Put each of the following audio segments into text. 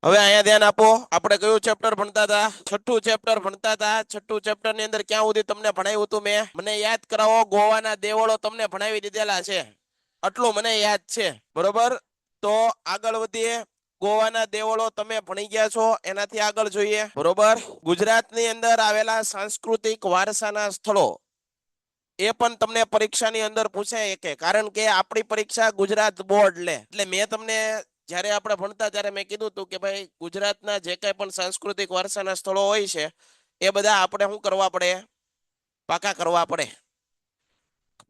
હવે અહીંયા ધ્યાન આપો. આપણે કયું ચેપ્ટર ભણતા હતા? છઠ્ઠું ચેપ્ટર ભણતા હતા. છઠ્ઠું ચેપ્ટર ની અંદર ક્યાં સુધી તમને ભણાવ્યું હતું મેં? મને યાદ કરાવો. ગોવાના દેવળો તમને ભણાવી દીધેલા છે, આટલું મને યાદ છે. બરોબર, તો આગળ વધીએ. ગોવાના દેવળો તમે ભણી ગયા છો, એનાથી આગળ જોઈએ. બરોબર, ગુજરાતની અંદર આવેલા સાંસ્કૃતિક વારસાના સ્થળો એ પણ તમને પરીક્ષાની અંદર પૂછાય કે, કારણ કે આપણી પરીક્ષા ગુજરાત બોર્ડ લે. એટલે મેં તમને જ્યારે આપણે ભણતા ત્યારે મેં કીધું હતું કે ભાઈ ગુજરાતના જે કંઈ પણ સાંસ્કૃતિક વારસાના સ્થળો હોય છે એ બધા આપણે શું કરવા પડે? પાકા કરવા પડે.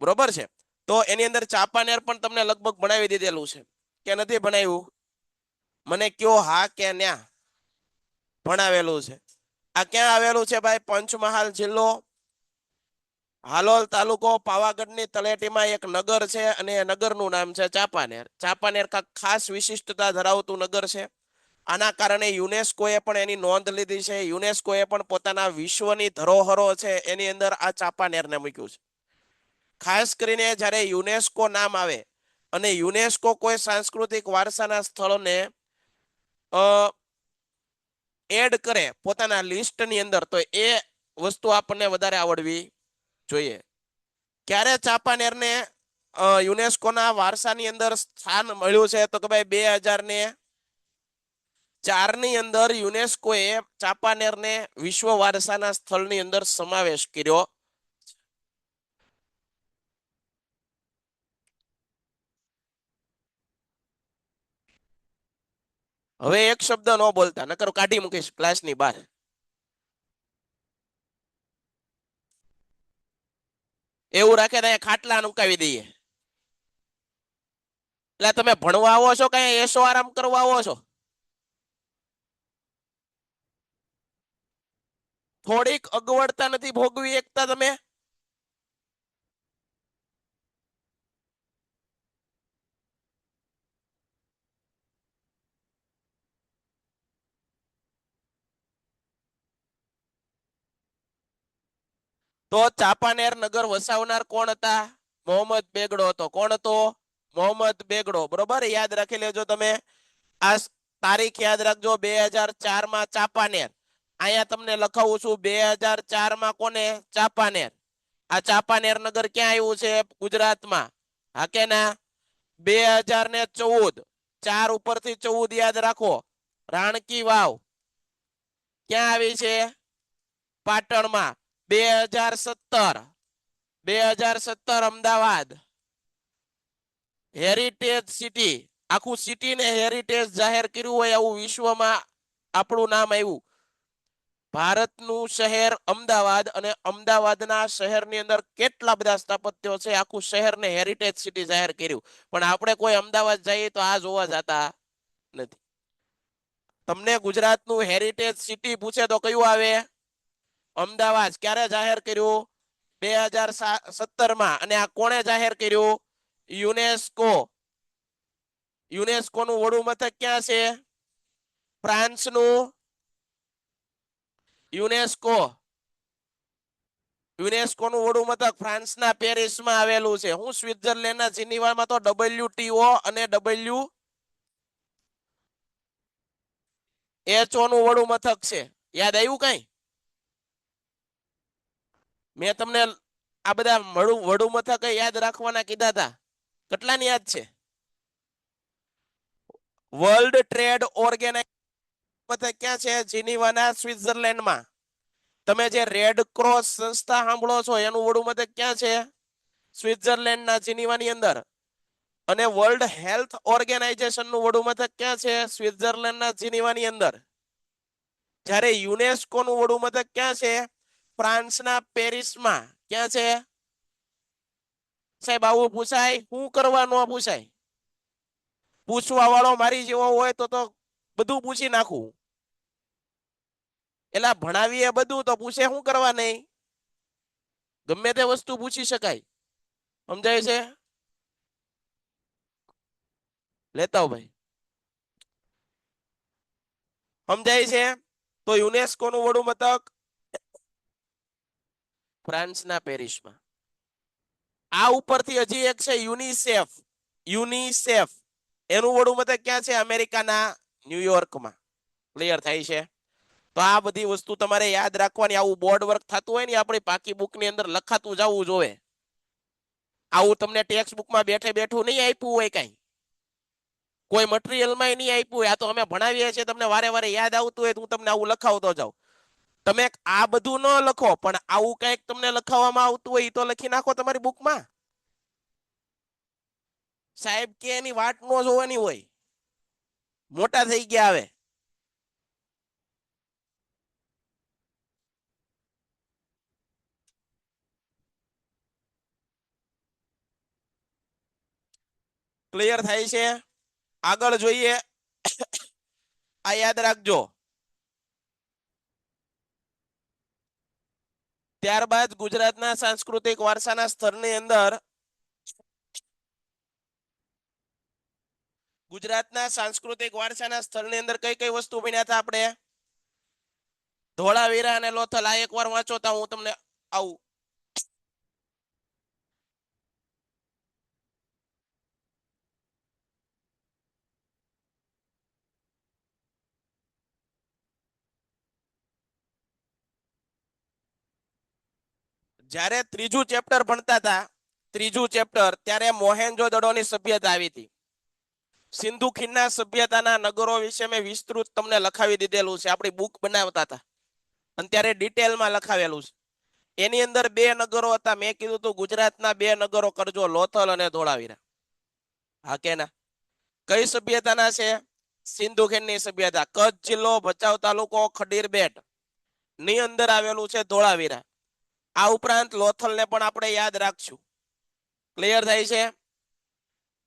બરોબર છે, તો એની અંદર ચાંપાનેર પણ તમને લગભગ ભણાવી દીધેલું છે કે નથી ભણાવ્યું? મને કયો હા કે ન્યા. ભણાવેલું છે. આ ક્યાં આવેલું છે ભાઈ? પંચમહાલ જિલ્લો, હાલોલ તાલુકો, પાવાગઢની તળેટીમાં એક નગર છે અને એ નગરનું નામ છે ચાંપાનેર. ચાંપાનેર ખાસ વિશિષ્ટતા ધરાવતું નગર છે. આના કારણે યુનેસ્કોએ પણ એની નોંધ લીધી છે. યુનેસ્કોએ પણ પોતાના વિશ્વની ધરોહરો છે એની અંદર આ ચાંપાનેરને મૂક્યું છે. ખાસ કરીને જ્યારે યુનેસ્કો નામ આવે અને યુનેસ્કો કોઈ સાંસ્કૃતિક વારસાના સ્થળોને એડ કરે પોતાના લિસ્ટની અંદર, તો એ વસ્તુ આપણને વધારે આવડવી જોઈએ. ક્યારે ચાંપાનેરને યુનેસ્કોના વારસાની અંદર સ્થાન મળ્યું છે? તો કે ભાઈ 2004 ની અંદર યુનેસ્કોએ ચાંપાનેરને વિશ્વ વારસાના સ્થળની અંદર સમાવેશ કર્યો. હવે એક શબ્દ ન બોલતા, નકર કાઢી મૂકીશ ક્લાસની બહાર. એવું રાખે તો ખાટલા મુકાવી દઈએ. એટલે તમે ભણવા આવો છો કઈ એસો આરામ કરવા આવો છો? થોડીક અગવડતા નથી ભોગવી એકતા તમે? તો ચાંપાનેર નગર વસાવનાર કોણ હતા? મોહમ્મદ બેગડો હતો. કોણ હતો? મોહમ્મદ બેગડો. બરોબર, યાદ રાખી લેજો તમે. આ તારીખ યાદ રાખજો. 2004 માં ચાંપાનેર. અહીંયા તમને લખાવું છું 2004 માં કોને? ચાંપાનેર. આ ચાંપાનેર નગર ક્યાં આવ્યું છે? ગુજરાતમાં. હા કે ના? 2014 4 ઉપરથી 14 યાદ રાખો. રાણકી વાવ ક્યાં આવી છે? પાટણમાં. 2017 અમદાવાદ હેરિટેજ સિટી. આખું સિટીને હેરિટેજ જાહેર કર્યું હોય એવું વિશ્વમાં આપણું નામ આવ્યું. ભારતનું શહેર અમદાવાદ, અને અમદાવાદના શહેરની અંદર કેટલા બધા સ્થાપત્યો છે. આખું શહેરને હેરિટેજ સિટી જાહેર કર્યું. પણ આપણે કોઈ અમદાવાદ જઈએ તો આ જોવા જતા નથી. તમને ગુજરાતનું હેરિટેજ સિટી પૂછે તો કયું આવે? અમદાવાદ. ક્યારે જાહેર કર્યું? 2017 માં. અને આ કોણે જાહેર કર્યું? યુનેસ્કો. યુનેસ્કો નું વડુ મથક ક્યાં છે? ફ્રાન્સનું યુનેસ્કો. યુનેસ્કોનું વડુ મથક ફ્રાન્સના પેરિસમાં આવેલું છે. હું સ્વિટ્ઝરલેન્ડના જીનીવામાં તો WTO અને WHO નું વડુ મથક છે. યાદ આવ્યું કઈ? મેં તમને આ બધા વડુ મથક યાદ રાખવાના કીધા હતા. કેટલાની યાદ છે? વર્લ્ડ ટ્રેડ ઓર્ગેનાઇઝેશન મથક ક્યાં છે? જીનીવાના સ્વિટ્ઝરલેન્ડમાં. તમે જે રેડ ક્રોસ સંસ્થા સાંભળો છો એનું વડુ મથક ક્યાં છે? સ્વિટ્ઝરલેન્ડના જીનીવાની અંદર. અને વર્લ્ડ હેલ્થ ઓર્ગેનાઇઝેશન નું વડુ મથક ક્યાં છે? સ્વિટ્ઝરલેન્ડના જીનીવાની અંદર. જ્યારે યુનેસ્કો નું વડુ મથક ક્યાં છે? ફ્રાન્સના પેરિસમાં. ક્યાં છે સાહેબ? આવું પૂછાય? શું કરવાનું પૂછાય? પૂછવા વાળો મારી જેવો હોય તો બધું પૂછી નાખું. એલા ભણાવીએ બધું તો પૂછે શું કરવા નહીં? ગમે તે વસ્તુ પૂછી શકાય. સમજાય છે? લેતા ભાઈ, સમજાય છે? તો યુનેસ્કો નું વડુ મથક ફ્રાન્સના પેરિસમાં. આ ઉપરથી હજી એક છે યુનિસેફ. યુનિસેફ એનું વડુ મથક ક્યાં છે? અમેરિકાના ન્યુયોર્કમાં. ક્લિયર થાય છે? તો આ બધી વસ્તુ તમારે યાદ રાખવાની. આવું બોર્ડ વર્ક થતું હોય ને આપણી પાકી બુક ની અંદર લખાતું જવું જોઈએ. આવું તમને ટેક્સ્ટ બુકમાં બેઠે બેઠું નહીં આપ્યું હોય કઈ, કોઈ મટીરિયલમાં નહીં આપ્યું હોય. આ તો અમે ભણાવીએ છીએ, તમને વારે વારે યાદ આવતું હોય તો હું તમને આવું લખાવતો જાઉં. તમે આ બધું ન લખો, પણ આવું કંઈક તમને લખાવવામાં આવતું હોય એ તો લખી નાખો તમારી બુકમાં. સાહેબ કે એની વાટ ન જોવાની હોય, મોટા થઈ ગયા હવે. ક્લિયર થાય છે? આગળ જોઈએ. આ યાદ રાખજો. ત્યારબાદ ગુજરાતના સાંસ્કૃતિક વારસાના સ્તરની અંદર ગુજરાતના સાંસ્કૃતિક વારસાના સ્થળની અંદર કઈ કઈ વસ્તુ ભણ્યા હતા આપણે? ધોળાવીરા અને લોથલ. આ એકવાર વાંચો તો હું તમને આવું. જ્યારે ત્રીજું ચેપ્ટર ભણતા હતા, ત્રીજું ચેપ્ટર, ત્યારે મોહેન્જો-દડોની સભ્યતા આવી હતી. સિંધુ ખીણના સભ્યતાના નગરો વિશે મેં વિસ્તૃત તમને લખાવી દીધેલું છે. આપણી બુક બનાવતા હતા અને ત્યારે ડિટેલમાં લખાવેલું છે. એની અંદર બે નગરો હતા. મેં કીધું હતું ગુજરાતના બે નગરો કરજો, લોથલ અને ધોળાવીરા. હા કે ના? કઈ સભ્યતાના છે? સિંધુ ખીણની સભ્યતા. કચ્છ જિલ્લો, ભચાઉ તાલુકો, ખડીર બેટ ની અંદર આવેલું છે ધોળાવીરા. આ ઉપરાંત લોથલને પણ આપણે યાદ રાખશું. ક્લિયર થાય છે?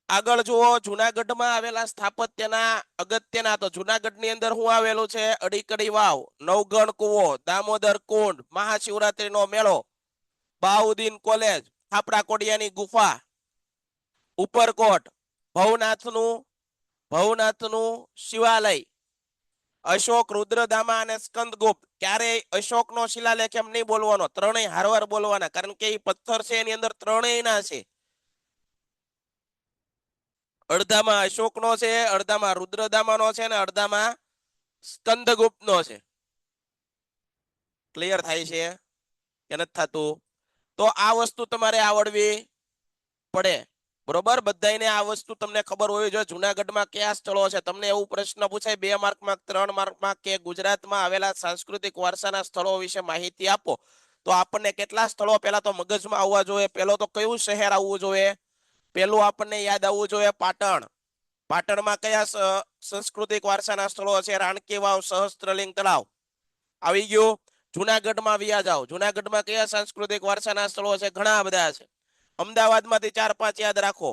આગળ જુઓ, જુનાગઢમાં આવેલા સ્થાપત્યના અગત્યના. તો જુનાગઢની અંદર શું આવેલું છે? અડીકડી વાવ, નવગણ કુવો, દામોદર કુંડ, મહાશિવરાત્રીનો મેળો, બાઉદ્દીન કોલેજ, થાપડા કોડિયાની ગુફા, ઉપરકોટ, ભવનાથનું શિવાલય, અશોક, રુદ્રદામા અને સ્કંદગુપ્ત. ક્યારેય અશોકનો શિલાલેખ એમ નહીં બોલવાનો, ત્રણેય હારવાર બોલવાના, કારણ કે એ પથ્થર છે એની અંદર ત્રણેયના છે. અડધામાં અશોકનો છે, અડધામાં રુદ્રદામાનો છે અને અડધામાં સ્કંદગુપ્તનો છે. ક્લિયર થાય છે કે નથી થતું? તો આ વસ્તુ તમારે આવડવી પડે. બરોબર, બધાને આ વસ્તુ તમને ખબર હોવી જોઈએ. જુનાગઢમાં કયા સ્થળો છે? તમને એવું પ્રશ્ન પૂછાય 2 માર્કમાં, 3 માર્કમાં કે ગુજરાતમાં આવેલા સાંસ્કૃતિક વારસાના સ્થળો વિશે માહિતી આપો, તો આપણને કેટલા સ્થળો પહેલા તો મગજમાં આવવા જોઈએ? પહેલો તો કયું શહેર આવવું જોઈએ? પેલું આપણને યાદ આવવું જોઈએ પાટણ. પાટણમાં કયા સાંસ્કૃતિક વારસાના સ્થળો છે? રાણકી વાવ, સહસ્ત્રલિંગ તળાવ. આવી ગયું. જુનાગઢમાં વ્યા જાઓ. જુનાગઢમાં કયા સાંસ્કૃતિક વારસાના સ્થળો છે? ઘણા બધા છે. અમદાવાદમાંથી 4-5 યાદ રાખો.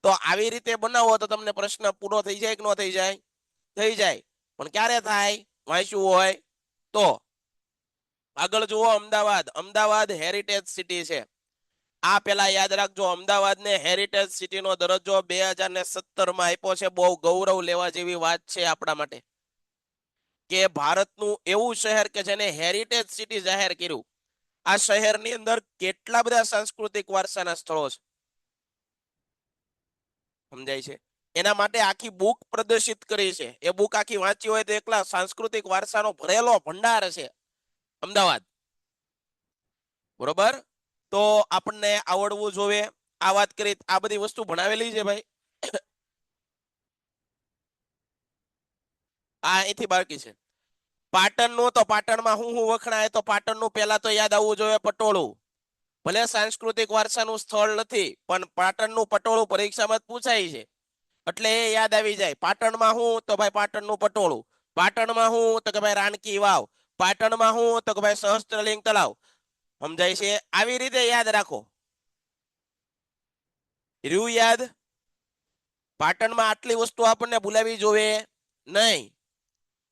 તો આવી રીતે બનાવો તો તમને પ્રશ્ન પૂરો થઈ જાય કે ન થઈ જાય? થઈ જાય. પણ ક્યારે થાય? વાંચ્યું હોય તો. આગળ જુઓ, અમદાવાદ. અમદાવાદ હેરિટેજ સિટી છે. આ પેલા યાદ રાખજો, અમદાવાદને હેરિટેજ સિટીનો દરજ્જો 2017માં આપ્યો છે. બહુ ગૌરવ લેવા જેવી વાત છે આપણા માટે કે ભારતનું એવું શહેર કે જેને હેરિટેજ સિટી જાહેર કર્યું. આ શહેરની અંદર કેટલા બધા સાંસ્કૃતિક વારસાના સ્થળો છે, સમજાય છે? એના માટે આખી બુક પ્રદર્શિત કરી છે. એ બુક આખી વાંચી હોય તો એકલા સાંસ્કૃતિક વારસાનો ભરેલો ભંડાર છે અમદાવાદ. બરોબર, તો આપણને આવડવું જોઈએ. આ વાત કરી, આ બધી વસ્તુ ભણાવેલી છે ભાઈ. આ અહીંથી બાકી છે. પાટણનું, તો પાટણમાં હું વખણાય? તો પાટણનું પહેલા તો યાદ આવવું જોઈએ પટોળું. ભલે સાંસ્કૃતિક વારસાનું સ્થળ નથી, પણ પાટણનું પટોળું પરીક્ષામાં પૂછાય છે, એટલે એ યાદ આવી જાય. પાટણમાં હું? તો ભાઈ પાટણનું પટોળું. પાટણમાં હું? તો કે ભાઈ રાણકી વાવ. પાટણમાં હું? તો કે ભાઈ સહસ્ત્રલિંગ તળાવ. સમજાય છે? આવી રીતે યાદ રાખો. રહ્યું યાદ? પાટણમાં આટલી વસ્તુ આપણને ભૂલાવી જોઈએ નહીં.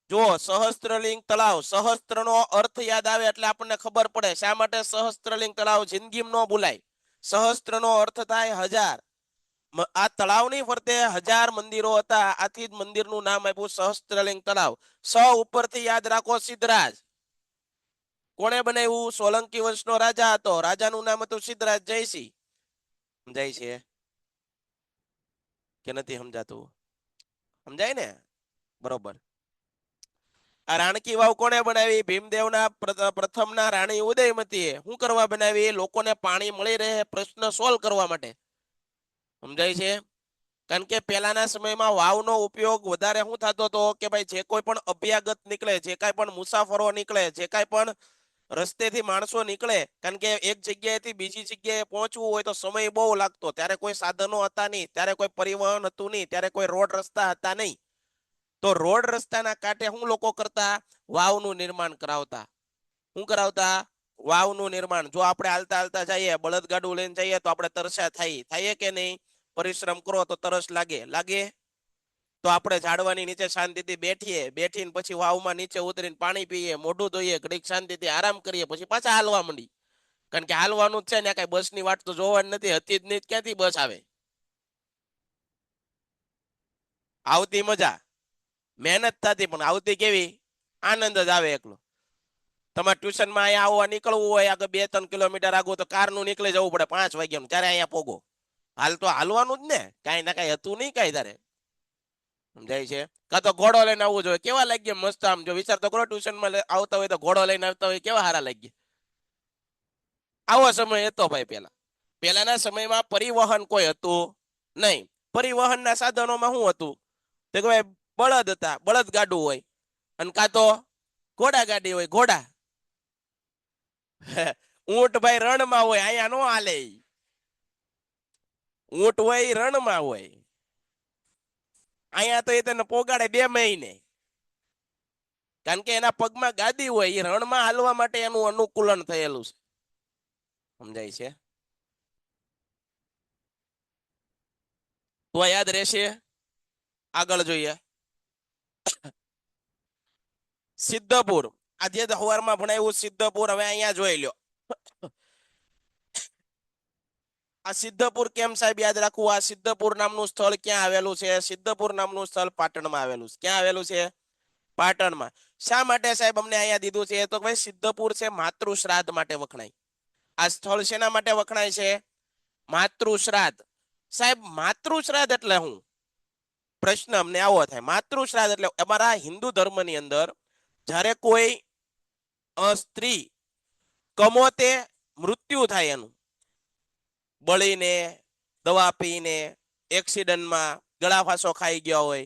જો સહસ્ત્રલિંગ તળાવ, સહસ્ત્રનો અર્થ યાદ આવે એટલે આપણને ખબર પડે શા માટે સહસ્ત્રલિંગ તળાવ જિંદગીમાં ન ભૂલાય. સહસ્ત્રનો અર્થ થાય 1000. આ તળાવની ફરતે 1000 મંદિરો હતા, આથી જ મંદિરનું નામ આપ્યું સહસ્ત્રલિંગ તળાવ. સ ઉપરથી યાદ રાખો સિદ્ધરાજ. કોણે બનાવ્યું? સોલંકી વંશનો રાજા હતો, રાજાનું નામ હતું સિદ્ધરાજ જયસિંહ. સમજાય છે કે નથી સમજાતું? સમજાય ને? બરોબર. આ રાણકી વાવ કોણે બનાવી? ભીમદેવના પ્રથમના રાણી ઉદયમતીએ. શું કરવા બનાવી? લોકોને પાણી મળી રહે, પ્રશ્ન સોલ્વ કરવા માટે. સમજાય છે? કારણ કે પહેલાના સમયમાં વાવનો ઉપયોગ વધારે શું થતો હતો કે ભાઈ જે કોઈ પણ અભ્યાગત નીકળે, જે કાંઈ પણ મુસાફરો નીકળે, જે કાંઈ પણ રસ્તેથી માણસો નીકળે, કારણ કે એક જગ્યાએથી બીજી જગ્યાએ પહોંચવું હોય તો સમય બહુ લાગતો. ત્યારે કોઈ સાધનો હતા નહીં, ત્યારે કોઈ પરિવહન હતું નહીં, ત્યારે કોઈ રોડ રસ્તા હતા નહીં. તો રોડ રસ્તાના કાંઠે શું લોકો કરતા? વાવનું નિર્માણ કરાવતા. શું કરાવતા? વાવનું નિર્માણ. જો આપણે હાલતા હાલતા જઈએ, બળદગાડું લઈને જઈએ તો આપણે તરસ્યા થાય કે નહીં? પરિશ્રમ કરો તો તરસ લાગે. તો આપણે ઝાડવાની નીચે શાંતિથી બેઠીને પછી વાવમાં નીચે ઉતરીને પાણી પીએ, મોઢું ધોઈએ, ઘડીક શાંતિથી આરામ કરીએ, પછી પાછા હાલવા માંડી. કારણ કે હાલવાનું જ છે ને, કઈ બસની વાટ તો જોવાની નથી, હતી જ નહીં, ક્યાંથી બસ આવે? આવતી મજા, મહેનત થતી, પણ આવતી કેવી? આનંદ જ આવે એકલો. તમારે ટ્યુશનમાં અહીંયા આવવા નીકળવું હોય આગળ 2-3 કિલોમીટર આગળ તો કારનું નીકળી જવું પડે 5 વાગ્યાનું, ત્યારે અહીંયા પોગો. હાલ તો હાલવાનું જ ને, કાંઈ ના કાંઈ હતું નહીં કાંઈ તારે. સમજાય છે? કાં તો ઘોડો લઈને આવવું જોઈએ. કેવા લાગ્યા મસ્ત! આમ જો વિચાર તો કરો, ટ્યુશનમાં આવતા હોય તો ઘોડો લઈને આવતા હોય, કેવા સારા લાગ્યા. આવો સમય હતો ભાઈ પહેલાના સમયમાં પરિવહન કોઈ હતું નહીં. પરિવહનના સાધનોમાં શું હતું? તો કે ભાઈ બળદ હતા, બળદ ગાડું હોય, અને કાં તો ઘોડા ગાડી હોય, ઘોડા. ઊંટ ભાઈ રણમાં હોય, અહીંયા નો હાલે. ઊંટ હોય રણમાં હોય, અહીંયા તો એ તને પોગાડે 2 મહિને. કારણ કે એના પગમાં ગાદી હોય, એ રણમાં હાલવા માટે એનું અનુકૂલન થયેલું છે. સમજાય છે? તો યાદ રહેશે. આગળ જોઈએ. સિદ્ધપુર, આજે સવારમાં ભણાવ્યું સિદ્ધપુર. હવે અહીંયા જોઈ લો. આ સિદ્ધપુર કેમ સાહેબ યાદ રાખવું? આ સિદ્ધપુર નામનું સ્થળ ક્યાં આવેલું છે? સિદ્ધપુર નામનું સ્થળ પાટણમાં આવેલું છે. ક્યાં આવેલું છે? પાટણમાં. શા માટે સાહેબ અમને અહીંયા દીધું છે? તો ભાઈ સિદ્ધપુર છે માતૃ શ્રાદ્ધ માટે વખણાય. આ સ્થળ શેના માટે વખણાય છે? માતૃ શ્રાદ્ધ. સાહેબ માતૃ શ્રાદ્ધ એટલે શું? પ્રશ્ન અમને આવો થાય. માતૃ શ્રાદ્ધ એટલે અમારા હિન્દુ ધર્મની અંદર જ્યારે કોઈ સ્ત્રી કમોતે મૃત્યુ થાય, એનું બળીને, દવા પીને, એક્સિડન્ટમાં, ગળા ફાંસો ખાઈ ગયા હોય,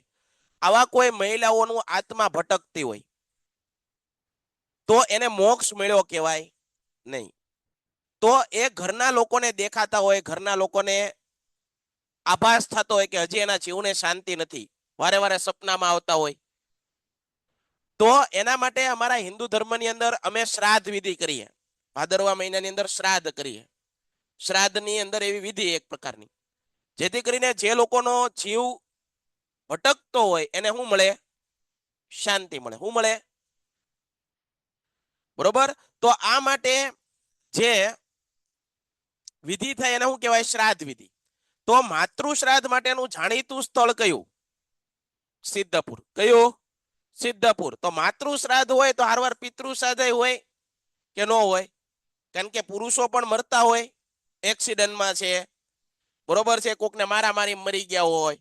આવા કોઈ મહિલાઓનું આત્મા ભટકતી હોય તો એને મોક્ષ મળ્યો કહેવાય નહીં. તો એ ઘરના લોકોને દેખાતા હોય, ઘરના લોકોને આભાસ થતો હોય કે હજી એના જીવને શાંતિ નથી, વારે વારે સપનામાં આવતા હોય, તો એના માટે અમારા હિન્દુ ધર્મની અંદર અમે શ્રાદ્ધ વિધિ કરીએ. ભાદરવા મહિનાની અંદર શ્રાદ્ધ કરીએ. શ્રાદ્ધની અંદર એવી વિધિ એક પ્રકારની, જેથી કરીને જે લોકોનો જીવ ભટકતો હોય એને શું મળે? શાંતિ મળે. શું મળે? બરોબર. તો આ માટે જે વિધિ થાય એને શું કહેવાય? શ્રાદ્ધ વિધિ. તો માતૃ શ્રાદ્ધ માટેનું જાણીતું સ્થળ કયું? સિદ્ધપુર. કયું? સિદ્ધપુર. તો માતૃ શ્રાદ્ધ હોય તો હારવાર પિતૃ શ્રાદ્ધ હોય કે ન હોય? કારણ કે પુરુષો પણ મરતા હોય, એક્સિડન્ટમાં છે, બરોબર છે, કોકને મારામારી મરી ગયા હોય,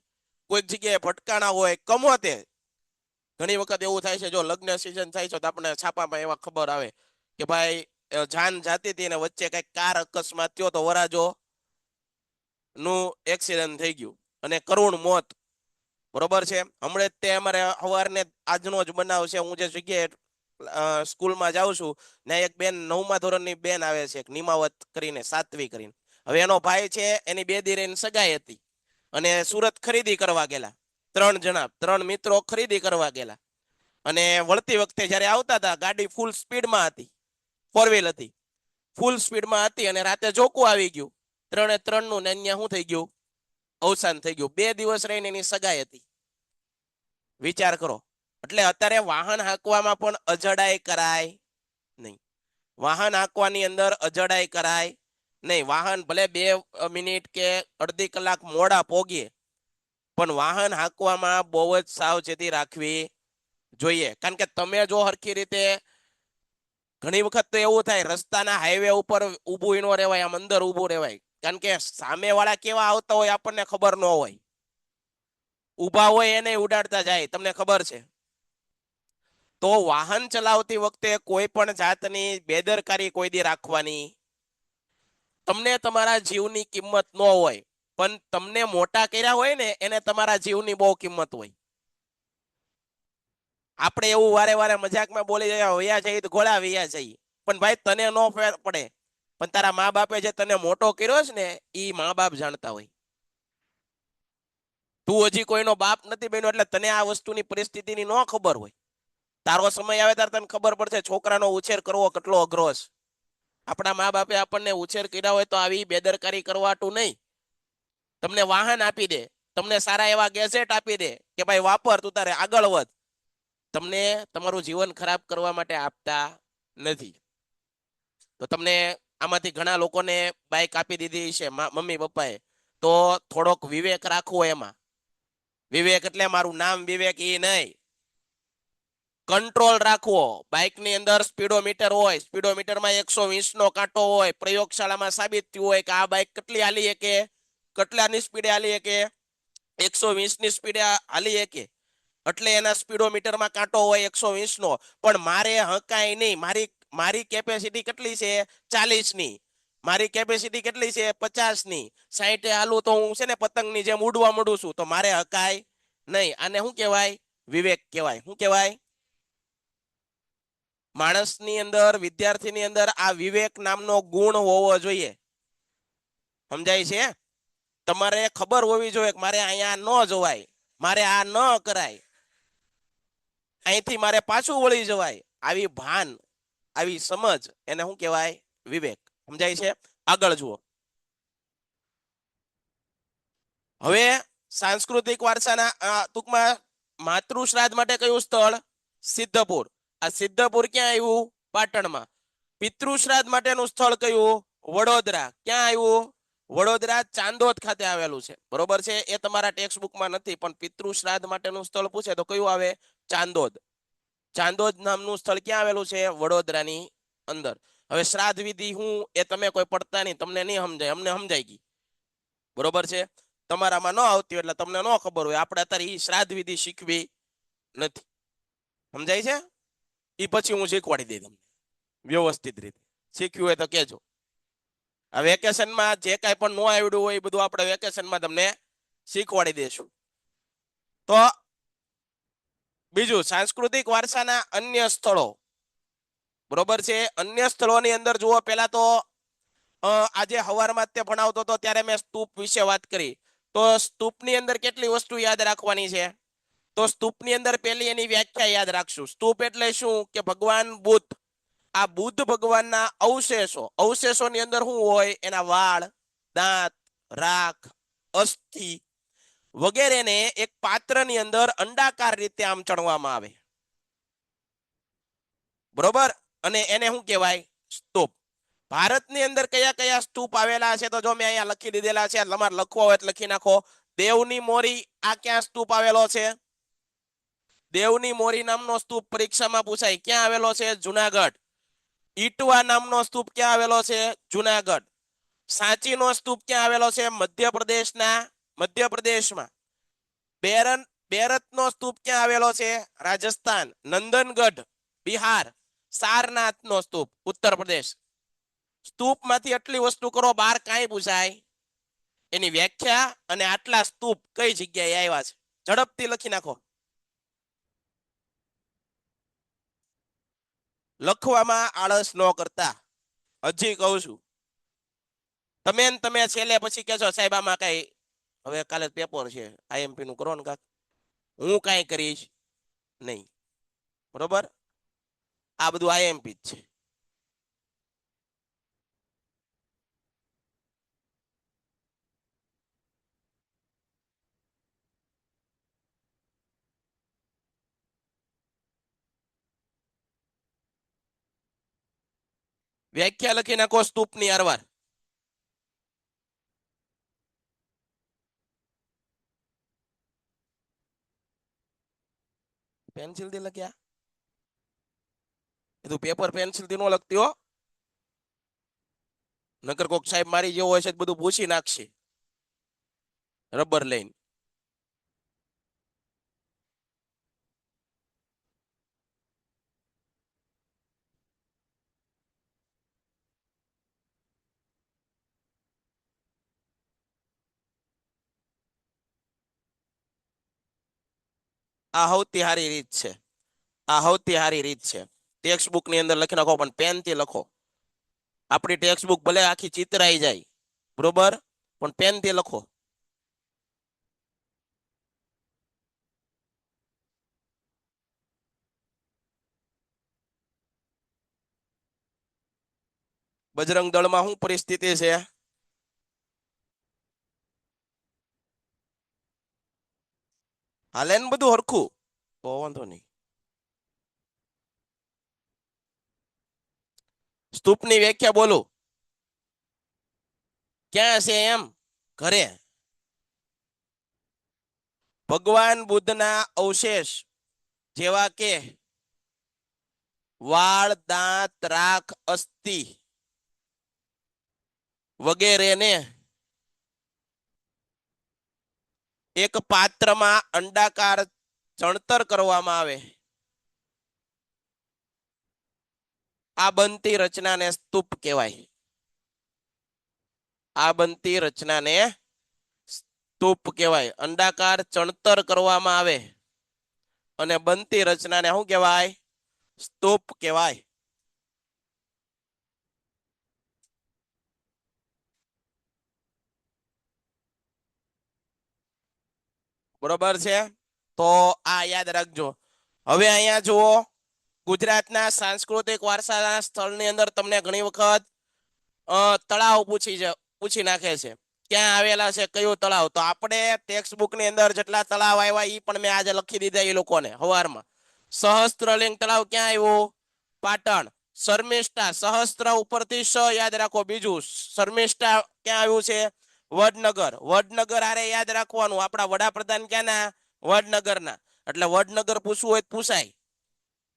કોઈક જગ્યાએ ભટકાણા હોય, કમોતે. ઘણી વખત એવું થાય છે, જો લગ્ન સિઝન થાય છે તો આપણે છાપામાં એવા ખબર આવે કે ભાઈ જાન જાતી હતી ને વચ્ચે કઈક કાર અકસ્માત થયો તો વરાજો નું એક્સિડન્ટ થઈ ગયું અને કરુણ મોત. બરોબર છે. હમણાં તે અમારે સવારને આજનો જ બનાવ છે. હું જે જગ્યાએ સ્કૂલમાં જાઉં છું ને, એક બેન 9મા ધોરણની બેન આવે છે, નિમાવત કરીને, સાત્વી કરીને. હવે એનો ભાઈ છે, એની 2 દીકરીની સગાઈ હતી અને સુરત ખરીદી કરવા ગયેલા. 3 જણા, 3 મિત્રો ખરીદી કરવા ગયેલા અને વળતી વખતે જ્યારે આવતા હતા, ગાડી ફૂલ સ્પીડમાં હતી, 4 વ્હીલ હતી, ફૂલ સ્પીડમાં હતી અને રાતે જોકું આવી ગયું. 3 નું ને અહીંયા શું થઈ ગયું? અવસાન થઈ ગયું. 2 દિવસ રહીને એની સગાઈ હતી. વિચાર કરો. એટલે અત્યારે વાહન હાંકવામાં પણ અજડાઈ કરાય નહીં. વાહન હાંકવાની અંદર અજડાઈ કરાય નહીં. વાહન ભલે 2 મિનિટ કે અડધી કલાક મોડા પોગીએ, પણ વાહન હાંકવામાં બહુ જ સાવચેતી રાખવી જોઈએ. કારણ કે તમે જો હરખી રીતે, ઘણી વખત તો એવું થાય રસ્તાના હાઈવે ઉપર ઊભું ન રહેવાય, આમ અંદર ઊભું રહેવાય. કારણ કે સામેવાળા કેવા આવતા હોય આપણને ખબર ન હોય, ઊભા હોય એને ઉડાડતા જાય, તમને ખબર છે. તો તો વાહન ચલાવતી વખતે કોઈ પણ જાતની બેદરકારી કોઈ દી રાખવાની. તમને તમારા જીવની કિંમત ન હોય, પણ તમને મોટા કર્યા હોય ને એને તમારા જીવની બહુ કિંમત હોય. આપણે એવું વારે વારે મજાકમાં બોલી રહ્યા વયા જઈએ તો ગોળા વયા જઈએ, પણ ભાઈ તને નો ફેર પડે, પણ તારા મા બાપે જે તને મોટો કર્યો છે ને એ મા બાપ જાણતા હોય. તું હજી કોઈનો બાપ નથી બન્યો એટલે તને આ વસ્તુની પરિસ્થિતિની ન ખબર હોય. તારો સમય આવે ત્યારે તને ખબર પડશે છોકરાનો ઉછેર કરવો કેટલો અઘરો છે. આપણા મા બાપે આપણને ઉછેર કર્યા હોય તો આવી બેદરકારી કરવાતું નહીં. તમને વાહન આપી દે, તમને સારા એવા ગેજેટ આપી દે કે ભાઈ વાપર, તું તારે આગળ વધ, તમને તમારું જીવન ખરાબ કરવા માટે આપતા નથી. તો તમને આમાંથી ઘણા લોકોને બાઇક આપી દીધી છે મમ્મી પપ્પાએ, તો થોડોક વિવેક રાખવો એમાં. વિવેક એટલે મારું નામ વિવેક એ નહીં, કંટ્રોલ રાખવો. બાઇકની અંદર સ્પીડોમીટર હોય, સ્પીડોમીટરમાં 120 નો કાંટો હોય. પ્રયોગશાળામાં સાબિત થયું હોય કે આ બાઇક કેટલી હાલી કે કેટલાની સ્પીડે હાલી કે 120 ની સ્પીડે હાલી કે, એટલે એના સ્પીડોમીટરમાં કાંટો હોય 120 નો. પણ મારે હકાય નહીં. મારી કેપેસિટી કેટલી છે 40 ની, મારી કેપેસિટી કેટલી છે 50 ની. 60 હાલું તો હું છે ને પતંગની જેમ ઉડવા માંડું છું, તો મારે હકાય નહીં. આને શું કહેવાય? વિવેક કહેવાય. શું કહેવાય? માણસની અંદર, વિદ્યાર્થીની અંદર આ વિવેક નામનો ગુણ હોવો જોઈએ. સમજાય છે? તમારે ખબર હોવી જોઈએ કે મારે અહીંયા ન જવાય, મારે આ ન કરાય, અહીંથી મારે પાછું વળી જવાય. આવી ભાન, આવી સમજ, એને શું કહેવાય? વિવેક. સમજાય છે? આગળ જુઓ. હવે સાંસ્કૃતિક વારસાના ટૂંકમાં માતૃશ્રાદ્ધ માટે કયું સ્થળ? સિદ્ધપુર. આ સિદ્ધપુર ક્યાં આવ્યું? પાટણમાં. પિતૃશ્રાદ્ધ માટેનું સ્થળ કયું? વડોદરા. ક્યાં આવ્યું? વડોદરા ચાંદોદ ખાતે આવેલું છે. બરોબર છે? એ તમારા ટેક્સ્ટ બુકમાં નથી, પણ પિતૃશ્રાદ્ધ માટેનું સ્થળ પૂછે તો કયું આવે? ચાંદોદ. ચાંદોદ નામનું સ્થળ ક્યાં આવેલું છે? વડોદરાની અંદર. હવે શ્રાદ્ધ વિધિ હું એ તમે કોઈ પડતા નહીં, તમને નહીં સમજાય, અમને સમજાઈ ગઈ. બરોબર છે? તમારામાં ન આવતી એટલે તમને ન ખબર હોય. આપણે અત્યારે એ શ્રાદ્ધ વિધિ શીખવી નથી. સમજાય છે? એ પછી હું શીખવાડી દઈ તમને વ્યવસ્થિત રીતે. શીખ્યું હોય તો કહેજો. આ વેકેશનમાં જે કાંઈ પણ ન આવડ્યું હોય એ બધું આપણે વેકેશનમાં તમને શીખવાડી દઈશું. તો બીજું, સાંસ્કૃતિક વારસાના અન્ય સ્થળો. બરોબર છે? અન્ય સ્થળોની અંદર જુઓ. પહેલા તો આજે હવારમાં તે ભણાવતો હતો ત્યારે મેં સ્તૂપ વિશે વાત કરી. તો સ્તૂપની અંદર કેટલી વસ્તુ યાદ રાખવાની છે? તો સ્તૂપની અંદર પહેલી એની વ્યાખ્યા યાદ રાખશું. સ્તૂપ એટલે શું? કે ભગવાન બુદ્ધ, આ બુદ્ધ ભગવાનના અવશેષો. અવશેષોની અંદર શું હોય? એના વાળ, દાંત, રાખ, અસ્થિ વગેરેને એક પાત્રની અંદર અંડાકાર રીતે આમ ચણવામાં આવે. બરોબર? અને એને શું કહેવાય? સ્તૂપ. ભારતની અંદર કયા કયા સ્તૂપ આવેલા છે? તો જો મેં અહીંયા લખી દીધેલા છે, તમારે લખવા હોય તો લખી નાખો. દેવની મોરી, આ ક્યાં સ્તૂપ આવેલો છે? દેવની મોરી નામનો સ્તૂપ પરીક્ષામાં પૂછાય. ક્યાં આવેલો છે? જુનાગઢ. ઈટવા નામનો સ્તૂપ ક્યાં આવેલો છે? જુનાગઢ. સાંચીનો સ્તૂપ ક્યાં આવેલો છે? મધ્યપ્રદેશમાં. બેરતનો સ્તૂપ ક્યાં આવેલો છે? રાજસ્થાન. નંદનગઢ બિહાર. સારનાથનો સ્તૂપ ઉત્તર પ્રદેશ. સ્તૂપમાંથી આટલી વસ્તુ કરો, બહાર કાંઈ પૂછાય એની વ્યાખ્યા અને આટલા સ્તૂપ કઈ જગ્યાએ આવ્યા છે. ઝડપથી લખી નાખો. લખવામાં આળસ ન કરતા. હજી કહું છું. તમે છેલ્લે પછી કહેશો સાહેબ આમાં કઈ, હવે કાલે પેપર છે, આઈએમપી નું કરો ને કાક, હું કાંઈ કરીશ નહીં. બરોબર? આ બધું આઈએમપી જ છે. વ્યાખ્યા લખી નાખો સ્તૂપની આરવાર. પેન્સિલ થી લખ્યા? એ તો પેપર પેન્સિલ થી નો લખતી હો. નકર કોક સાહેબ મારી જેવો હશે બધું પૂછી નાખશે રબર લઈને. આ સૌથી સારી રીત છે. આ સૌથી સારી રીત છે. ટેક્સ્ટ બુક ની અંદર લખી નાખો, પણ પેન થી લખો. આપણી ટેક્સ્ટ બુક ભલે આખી ચિતરાઈ જાય, બરોબર, પણ પેન થી લખો. બજરંગ દળમાં શું પરિસ્થિતિ છે? હાલે ને બધું હરખું? તો વાંધો નહીં. સ્તૂપની વ્યાખ્યા બોલું. ક્યાં છે એમ? ઘરે. ભગવાન બુદ્ધના અવશેષ જેવા કે વાળ, દાંત, રાખ, અસ્થિ વગેરેને એક પાત્રમાં અંડાકાર ચણતર કરવામાં આવે. આ બનતી રચનાને સ્તૂપ કહેવાય. આ બનતી રચનાને સ્તૂપ કહેવાય. અંડાકાર ચણતર કરવામાં આવે અને બનતી રચનાને શું કહેવાય? સ્તૂપ કહેવાય. બરોબર છે? તો આ યાદ રાખજો. હવે અહીંયા જુઓ, ગુજરાતના સાંસ્કૃતિક વારસાના સ્થળની અંદર તમને ઘણી વખત તળાવ પૂછી નાખે છે. ક્યાં આવેલા છે, કયું તળાવ? તો આપણે ટેક્સ્ટ બુક ની અંદર જેટલા તળાવ આવ્યા એ પણ મેં આજે લખી દીધા એ લોકોને હવારમાં. સહસ્ત્રલિંગ તળાવ ક્યાં આવ્યું? પાટણ. શર્મિષ્ઠા, સહસ્ત્ર ઉપરથી સ યાદ રાખો. બીજું શર્મિષ્ઠા ક્યાં આવ્યું છે? વડનગર. વડનગર આરે યાદ રાખવાનું, આપણા વડાપ્રધાન ક્યાંના? વડનગરના. એટલે વડનગર પૂછવું હોય તો પૂછાય.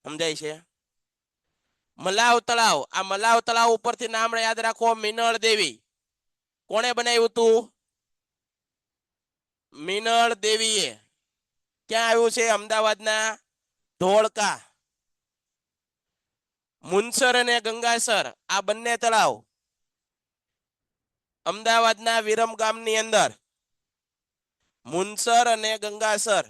સમજાય છે? મલાવ તળાવ, આ મલાવ તળાવ ઉપરથી નામ યાદ રાખો, મિનળ દેવી. કોણે બનાવ્યું હતું? મિનળ દેવીએ. ક્યાં આવ્યું છે? અમદાવાદના ધોળકા. મુનસર અને ગંગાસર, આ બંને તળાવ અમદાવાદના વિરમ ગામની અંદર. મુનસર અને ગંગાસર.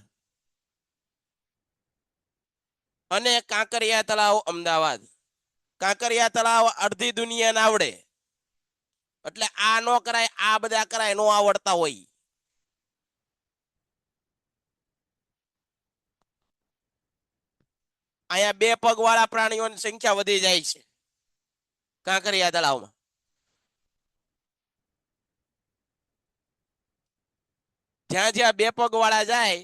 અને કાંકરિયા તળાવ અમદાવાદ. કાંકરિયા તળાવ અડધી દુનિયાને આવડે, એટલે આ નો કરાય, આ બધા કરાય, નો આવડતા હોય. અહીંયા 2 પગ વાળા પ્રાણીઓની સંખ્યા વધી જાય છે કાંકરિયા તળાવમાં. જ્યાં જ્યાં 2 પગ વાળા જાય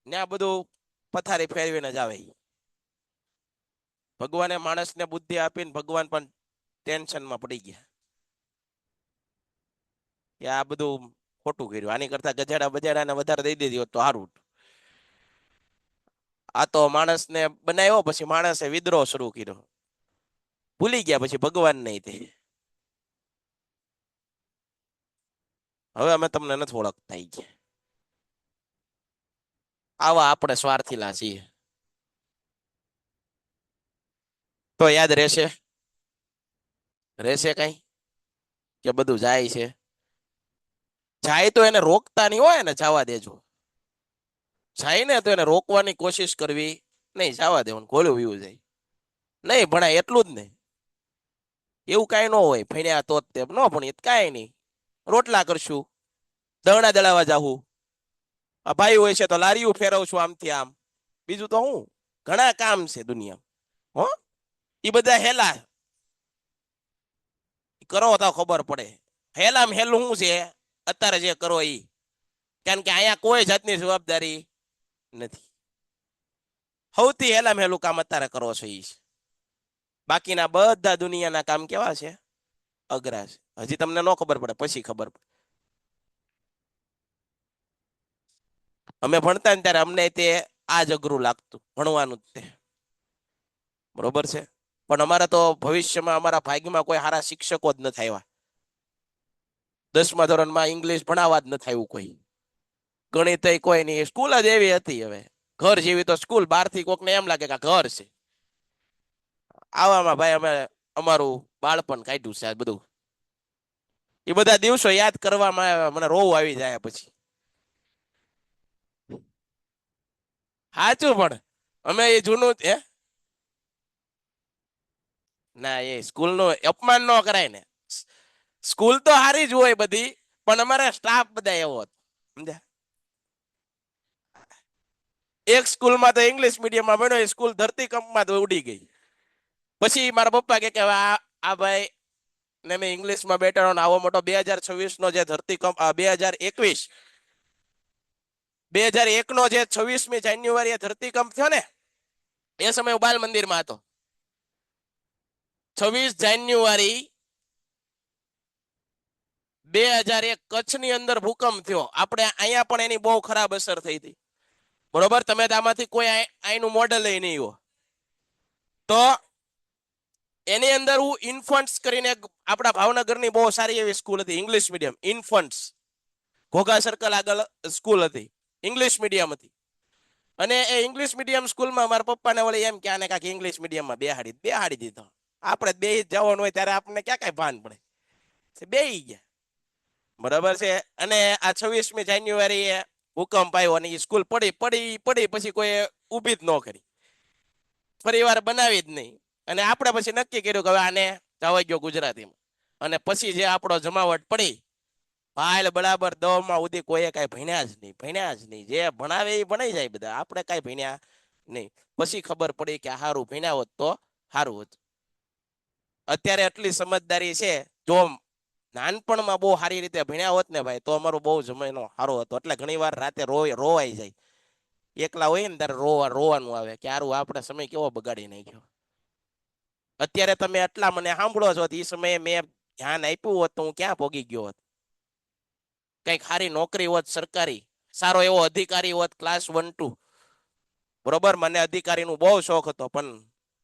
ત્યાં બધું પથારી ફેરવીને જ આવે. ભગવાને માણસને બુદ્ધિ આપીને ભગવાન પણ ટેન્શનમાં પડી ગયા કે આ બધું ખોટું કર્યું, આની કરતા ગધેડા બજાડાને વધારે દઈ દીધી હોત તો સારું. આ તો માણસને બનાવ્યો, પછી માણસે વિદ્રોહ શરૂ કર્યો, ભૂલી ગયા પછી ભગવાન નહીં તે. હવે અમે તમને નથી ઓળખતા ગયા. આવા આપણે સ્વાર્થીલા છીએ. તો યાદ રહેશે? રહેશે કઈ કે બધું જાય છે? જાય તો એને રોકતા નહીં હોય ને, જવા દેજો. જાય ને તો એને રોકવાની કોશિશ કરવી નહીં, જવા દેવાનું, ખોલું વ્યૂ જાય. નહીં ભણાય એટલું જ નહીં. એવું કાંઈ ન હોય ભણ્યા તો તેમ ન ભણીએ કાંઈ નહીં, રોટલા કરશું, દવણા દળાવા જાવું, આ ભાઈ હોય છે તો લારીયું ફેરવશું આમથી આમ, બીજું તો હું ઘણા કામ છે દુનિયા. હો, એ બધા હેલા કરો તો ખબર પડે. હેલામ હેલું શું છે અત્યારે જે કરો એ, કારણ કે અહીંયા કોઈ જાતની જવાબદારી નથી. સૌથી હેલામ હેલું કામ અત્યારે કરો છો એ છે. બાકીના બધા દુનિયાના કામ કેવા છે? અઘરા છે. હજી તમને ન ખબર પડે, પછી ખબર પડે. અમે ભણતા ને ત્યારે અમને તે આ જ અઘરું લાગતું, ભણવાનું જ તે. બરોબર છે? પણ અમારા તો ભવિષ્યમાં અમારા ભાગ્યમાં કોઈ સારા શિક્ષકો જ નથી આવ્યા. 10મા ધોરણમાં ઇંગ્લિશ ભણાવવા જ નથી આવ્યું કોઈ. ગણિત કોઈ નહીં, સ્કૂલ જ એવી હતી. હવે ઘર જેવી તો સ્કૂલ, બહારથી કોકને એમ લાગે કે ઘર છે. આવામાં ભાઈ અમે અમારું બાળપણ કાઢ્યું છે આ બધું. એ બધા દિવસો યાદ કરવામાં મને રોવું આવી જાય પછી. સાચું પણ અમે એ જૂનું હે ના એ સ્કૂલ નું અપમાન ન કરાય ને. સ્કૂલ તો સારી જ હોય બધી પણ અમારા સ્ટાફ બધા એવો હતો સમજ્યા. એક સ્કૂલમાં તો ઇંગ્લિશ મીડિયમમાં ભણ્યો એ સ્કૂલ ધરતીકંપમાં તો ઉડી ગઈ. પછી મારા પપ્પા કે આ ભાઈ ને મેં ઇંગ્લિશમાં બેઠા ને આવો મોટો 2026 નો જે ધરતીકંપ 2021 નો જે 26મી જાન્યુઆરી ધરતીકંપ થયો ને એ સમય હું બાલ મંદિરમાં હતો. 26 જાન્યુઆરી 2001 કચ્છની અંદર ભૂકંપ થયો. આપણે અહીંયા પણ એની બહુ ખરાબ અસર થઈ હતી. બરોબર, તમે આમાંથી કોઈ આઈનું મોડેલ લઈ નહીં હો તો એની અંદર હું ઇન્ફન્ટ્સ કરીને આપણા ભાવનગરની બહુ સારી એવી સ્કૂલ હતી ઇંગ્લિશ મીડિયમ ઇન્ફન્ટ્સ ઘોઘા સર્કલ આગળ સ્કૂલ હતી ઇંગ્લિશ મીડિયમ હતી. અને એ ઇંગ્લિશ મીડિયમ સ્કૂલમાં મારા પપ્પાને વળી એમ કે આને કાંઈક ઇંગ્લિશ મીડિયમમાં બેહાડી દીધો. આપણે બે જવાનું હોય ત્યારે આપણને ક્યાં કાંઈ ભાન પડે બેહી ગયા બરાબર છે. અને આ 26મી જાન્યુઆરી ભૂકંપ આવ્યો અને એ સ્કૂલ પડી પછી કોઈ ઊભી જ ન કરી પરિવાર બનાવી જ નહીં. અને આપણે પછી નક્કી કર્યું કે હવે આને જવા ગયો ગુજરાતીમાં. અને પછી જે આપણો જમાવટ પડી ભાઈ બરાબર 10માં સુધી કોઈએ કાંઈ ભણ્યા જ નહીં. જે ભણાવે એ ભણાઈ જાય બધા, આપણે કાંઈ ભણ્યા નહીં. પછી ખબર પડી કે સારું ભણ્યા હોત તો સારું હતું. અત્યારે આટલી સમજદારી છે. જો નાનપણમાં બહુ સારી રીતે ભણ્યા હોત ને ભાઈ તો અમારો બહુ જમાનો સારો હતો. એટલે ઘણી વાર રાતે રોવાઈ જાય. એકલા હોય ને ત્યારે રોવાનું આવે કે સારું આપણે સમય કેવો બગાડી નાખ્યો. અત્યારે તમે આટલા મને સાંભળો છો એ સમયે મેં ધ્યાન આપ્યું હોત તો હું ક્યાં ભોગી ગયો હોત. કઈક સારી નોકરી હોત સરકારી, સારો એવો અધિકારી હોત ક્લાસ 1 2. બરોબર, મને અધિકારીનું બહુ શોખ હતો પણ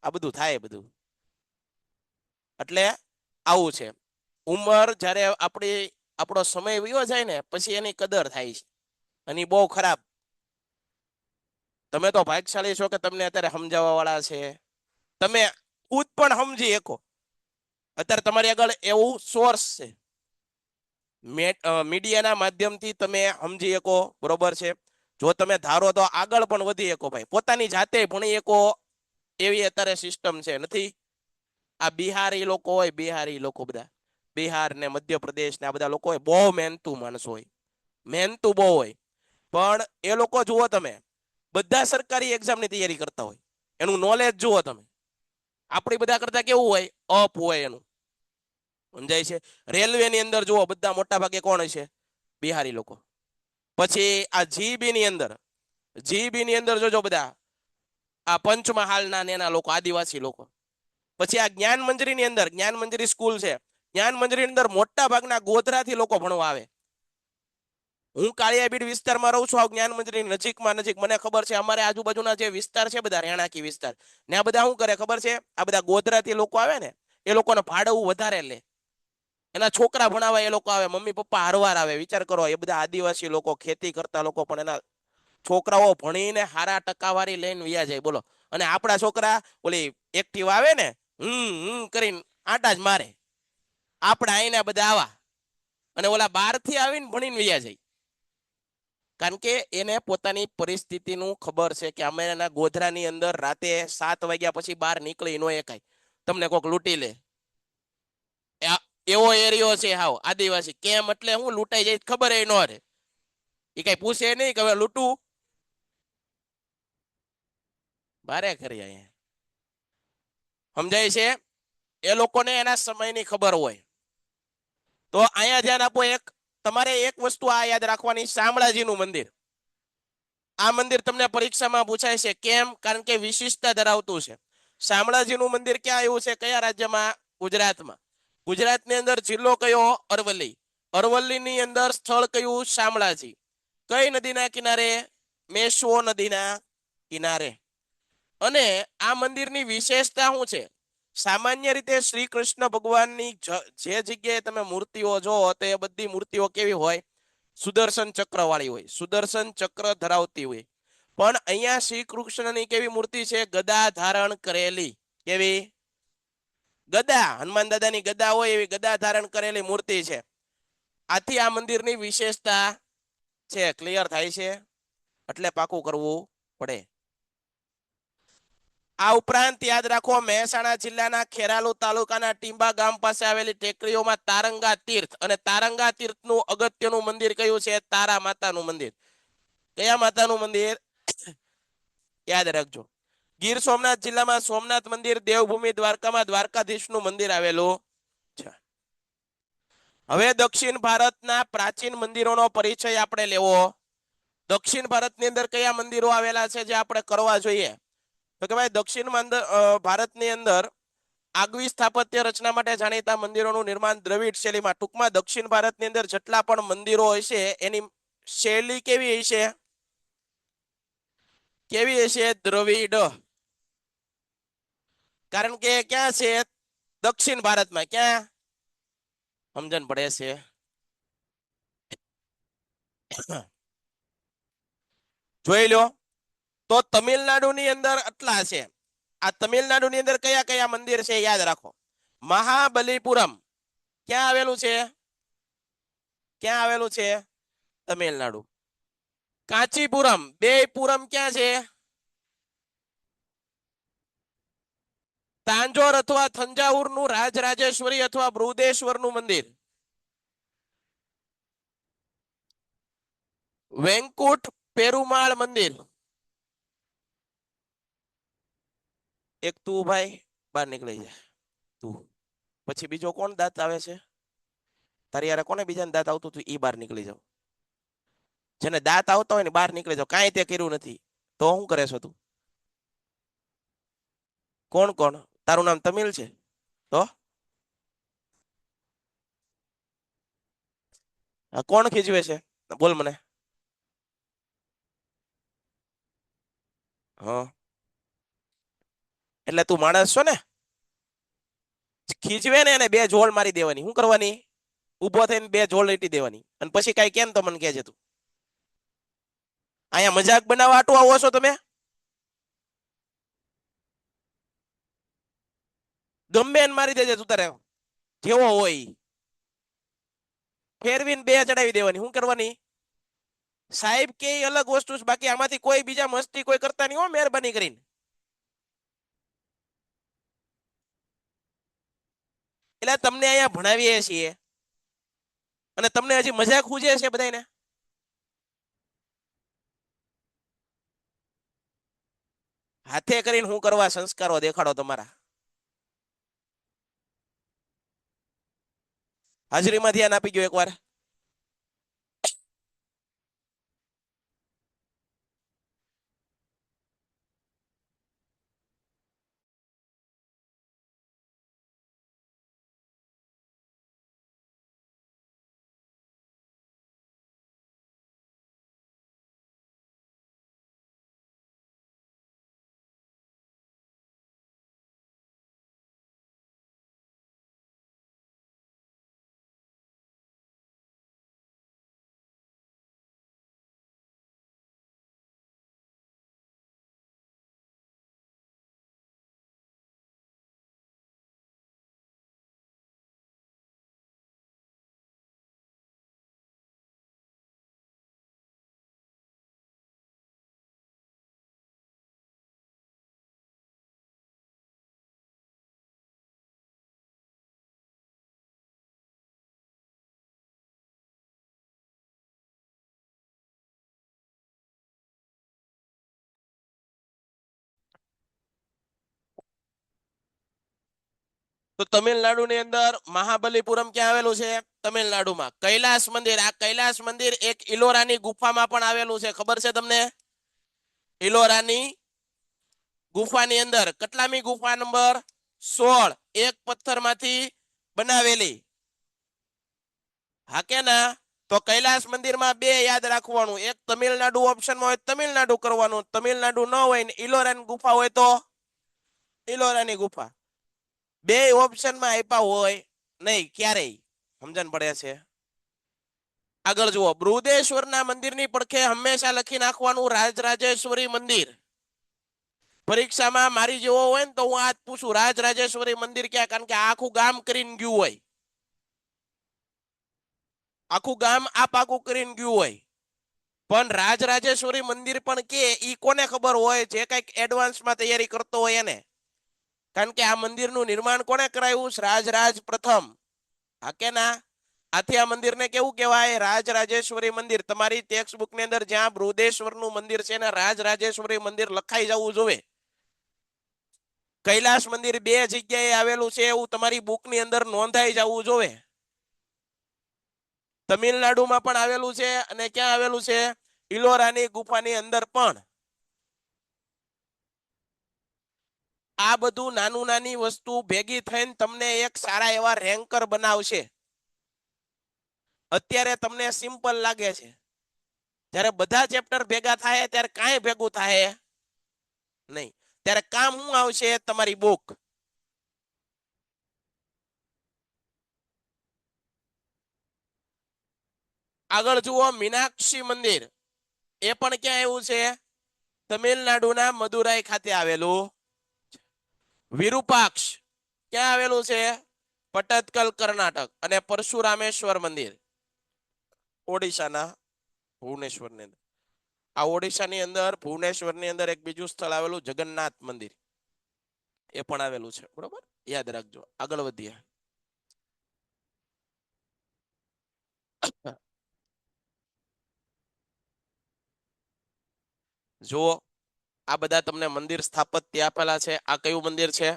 આ બધું થાય બધું. એટલે આવું છે. ઉંમર જ્યારે આપણો સમય વયો જાય ને પછી એની કદર થાય છે અને બહુ ખરાબ. તમે તો ભાગ્યશાળી છો કે તમને અત્યારે સમજાવવા વાળા છે. તમે ખુદ પણ સમજી શકો. અત્યારે તમારી આગળ એવું સોર્સ છે મીડિયાના માધ્યમથી તમે સમજી શકો. બરોબર છે. જો તમે ધારો તો આગળ પણ વધી શકો ભાઈ. પોતાની જાતે ભણી શકો એવી અત્યારે સિસ્ટમ છે. નથી આ બિહારી લોકો હોય, બિહારી લોકો બધા બિહાર ને મધ્યપ્રદેશ ને આ બધા લોકો હોય બહુ મહેનતુ માણસો હોય, મહેનતુ બહુ હોય. પણ એ લોકો જુઓ તમે બધા સરકારી એક્ઝામની તૈયારી કરતા હોય. એનું નોલેજ જુઓ તમે. આપણી બધા કરતા કેવું હોય અપ હોય એનું. સમજાય છે. રેલવેની અંદર જુઓ બધા મોટા ભાગે કોણ છે બિહારી લોકો. પછી આ જીબી ની અંદર જોજો બધા આ પંચમહાલના એના લોકો આદિવાસી લોકો. પછી આ જ્ઞાન મંજરીની અંદર જ્ઞાન મંજરી સ્કૂલ છે. જ્ઞાન મંજરીની અંદર મોટા ભાગના ગોધરાથી લોકો ભણવા આવે. હું કાળિયાબીડ વિસ્તારમાં રહું છું. આ જ્ઞાન મંજરી નજીકમાં મને ખબર છે. અમારે આજુબાજુના જે વિસ્તાર છે બધા રહેણાંકી વિસ્તાર ને આ બધા શું કરે ખબર છે, આ બધા ગોધરાથી લોકો આવે ને એ લોકોને ભાડું વધારે લે. એના છોકરા ભણાવવા એ લોકો આવે, મમ્મી પપ્પા હારવાર આવે. વિચાર કરો, એ બધા આદિવાસી લોકો ખેતી કરતા લોકો પણ એના છોકરાઓ ભણીને સારા ટકાવારી લઈને વ્યા જાય. બોલો. અને આપણા છોકરા ઓલી એક્ટિવા આવે ને કરીને આટા જ મારે. આપણે આઈને બધા આવા અને ઓલા બહારથી આવીને ભણીને વ્યા જાય. કારણ કે એને પોતાની પરિસ્થિતિનું ખબર છે કે અમે એના ગોધરાની અંદર રાતે 7 વાગ્યા પછી બહાર નીકળી ન એકાય, તમને કોઈક લૂંટી લે એવો એરિયો છે. હાવ આદિવાસી. કેમ એટલે હું લૂંટાઈ જાય ખબર ન રહે. એ કઈ પૂછે નહીં કે હવે લૂંટું બારે કરી અહીંયા. સમજાય છે. એ લોકોને એના સમયની ખબર હોય. તો અહીંયા ધ્યાન આપો. તમારે એક વસ્તુ આ યાદ રાખવાની, શામળાજીનું મંદિર. આ મંદિર તમને પરીક્ષામાં પૂછાય છે. કેમ? કારણ કે વિશિષ્ટતા ધરાવતું છે. શામળાજીનું મંદિર ક્યાં આવ્યું છે? કયા રાજ્યમાં? ગુજરાતમાં. ગુજરાતની અંદર જિલ્લો કયો? અરવલ્લી. અરવલ્લીની અંદર સ્થળ કયું? શામળાજી. કઈ નદીના કિનારે? મેશ્વો નદીના કિનારે. અને આ મંદિરની વિશેષતા શું છે? સામાન્ય રીતે શ્રી કૃષ્ણ ભગવાનની જે જગ્યાએ તમે મૂર્તિઓ જો તો એ બધી મૂર્તિઓ કેવી હોય? સુદર્શન ચક્ર વાળી હોય, સુદર્શન ચક્ર ધરાવતી હોય. પણ અહીંયા શ્રી કૃષ્ણની કેવી મૂર્તિ છે? ગદા ધારણ કરેલી. કેવી? ગદા. હનુમાન દાદાની ગદા હોય એવી ગદા ધારણ કરેલી મૂર્તિ છે. આથી આ મંદિરની વિશેષતા છે. ક્લિયર થાય છે? એટલે પાકું કરવું પડે. આ ઉપરાંત યાદ રાખો મહેસાણા જિલ્લાના ખેરાલુ તાલુકાના ટીંબા ગામ પાસે આવેલી ટેકરીઓમાં તારંગા તીર્થ અને તારંગા તીર્થનું અગત્યનું મંદિર કયું છે? તારા માતાનું મંદિર. કયા માતાનું મંદિર? યાદ રાખજો. ગીર સોમનાથ જિલ્લામાં સોમનાથ મંદિર, દેવભૂમિ દ્વારકામાં દ્વારકાધીશનું મંદિર આવેલું છે. હવે દક્ષિણ ભારતના પ્રાચીન મંદિરોનો પરિચય આપણે લેવો. દક્ષિણ ભારતની અંદર કયા મંદિરો આવેલા છે જે આપણે કરવા જોઈએ? તો કે ભાઈ દક્ષિણ ભારતની અંદર આગવી સ્થાપત્ય રચના માટે જાણીતા મંદિરોનું નિર્માણ દ્રવિડ શૈલીમાં. ટૂંકમાં દક્ષિણ ભારતની અંદર જેટલા પણ મંદિરો હશે એની શૈલી કેવી હશે? કેવી હશે? દ્રવિડ. કારણ કે ક્યાં છે? દક્ષિણ ભારતમાં. ક્યાં? સમજણ પડે છે? જોઈ લો તો તમિલનાડુની અંદર આટલા છે. આ તમિલનાડુની અંદર કયા કયા મંદિર છે યાદ રાખો. મહાબલીપુરમ ક્યાં આવેલું છે? ક્યાં આવેલું છે? તમિલનાડુ. કાંચીપુરમ, બે પુરમ ક્યાં છે? તાંજોર અથવા થંજાવુરનું રાજરાજેશ્વરી અથવા બૃહદેશ્વરનું મંદિર. વેંકુટ પેરુમાળ મંદિર. એક તું ભાઈ બહાર નીકળી જાય તું. પછી બીજો કોણ દાંત આવે છે? તારી યાર કોને બીજાને દાંત આવતું હતું? ઈ બહાર નીકળી જાવ. જેને દાંત આવતા હોય ને બહાર નીકળી જાવ. કાંઈ તે કર્યું નથી તો શું કરે છો તું? કોણ કોણ? તારું નામ તમિલ છે તો કોણ ખીજવે છે? બોલ મને. હા એટલે તું માણસ છો ને? ખીજવે ને એને બે જોલ મારી દેવાની. શું કરવાની? ઉભો થઈને બે જોલ લીટી દેવાની. અને પછી કઈ કેમ તો મને કહેજે તું. અહીંયા મજાક બનાવવા આટું આવો છો તમે? ગમે એને મારી દેજે તું તારે જેવો હોય. ફેરવીને બે ચડાવી દેવાની. શું કરવાની? સાહેબ કે અલગ વસ્તુ છે, બાકી આમાંથી કોઈ બીજા મસ્તી કોઈ કરતા નહીં હો, મહેરબાની કરીને. એટલે તમને અહીંયા ભણાવીએ છીએ અને તમને હજી મજાક ખૂજે છે બધાને. હાથે કરીને હું કરવા સંસ્કારો દેખાડો તમારા. હાજરીમાં ધ્યાન આપી ગયો એકવાર. તો તમિલનાડુની અંદર મહાબલીપુરમ ક્યાં આવેલું છે? તમિલનાડુમાં. કૈલાસ મંદિર. આ કૈલાસ મંદિર એક ઇલોરાની ગુફામાં પણ આવેલું છે. ખબર છે તમને? ઇલોરાની ગુફાની અંદર. કેટલામી ગુફા? નંબર 16. એક પથ્થરમાંથી બનાવેલી. હા કે ના? તો કૈલાસ મંદિરમાં બે યાદ રાખવાનું. એક તમિલનાડુ ઓપ્શનમાં હોય તમિલનાડુ કરવાનું. તમિલનાડુ ન હોય ને ઇલોરાની ગુફા હોય તો ઇલોરાની ગુફા. બે ઓપ્શનમાં આપ્યા હોય નહીં ક્યારેય. સમજણ પડે છે? આગળ જુઓ. બૃહદેશ્વરના મંદિરની પડખે હંમેશા લખી નાખવાનું રાજરાજેશ્વરી મંદિર. પરીક્ષામાં મારી જેવો હોય ને તો હું આજ પૂછું રાજરાજેશ્વરી મંદિર ક્યાં? કારણ કે આખું ગામ કરીને ગયું હોય. આખું ગામ આ પાકું કરીને ગયું હોય પણ રાજરાજેશ્વરી મંદિર પણ કે ઈ કોને ખબર હોય, જે કઈક એડવાન્સમાં તૈયારી કરતો હોય એને. કારણ કે આ મંદિરનું નિર્માણ કોને કરાયું? રાજરાજ પ્રથમ. હા કે ના? આથી આ મંદિરને કેવું કહેવાય? રાજરાજેશ્વરી મંદિર. તમારી ટેક્સ્ટ બુકની અંદર જ્યાં બૃહદેશ્વરનું મંદિર છે ને રાજરાજેશ્વરી મંદિર લખાઈ જવું જોઈએ. કૈલાસ મંદિર બે જગ્યાએ આવેલું છે એવું તમારી બુકની અંદર નોંધાઈ જવું જોઈએ. તમિલનાડુમાં પણ આવેલું છે અને ક્યાં આવેલું છે? ઇલોરાની ગુફાની અંદર પણ. આ બધું નાનું નાની વસ્તુ ભેગી થઈને તમને એક સારા એવા રેન્કર બનાવશે. અત્યારે તમને સિમ્પલ લાગે છે, જ્યારે બધા ચેપ્ટર ભેગા થાય ત્યારે કાંઈ ભેગું થાય નહીં. ત્યારે કામ શું આવશે? તમારી બુક. આગળ જુઓ, મીનાક્ષી મંદિર. એ પણ ક્યાં આવ્યું છે? તમિલનાડુના મદુરાઈ ખાતે આવેલું. વિરુપાક્ષ ક્યાં આવેલું છે? પટદકલ કર્ણાટક. અને પરશુરામેશ્વર મંદિર ઓડિશાના ભુવનેશ્વરની અંદર. આ ઓડિશાની અંદર ભુવનેશ્વરની અંદર એક બીજું સ્થળ આવેલું જગન્નાથ મંદિર, એ પણ આવેલું છે. બરોબર, યાદ રાખજો. આગળ વધીએ. જુઓ, આ બધા તમને મંદિર સ્થાપત્ય આપેલા છે. આ કયું મંદિર છે?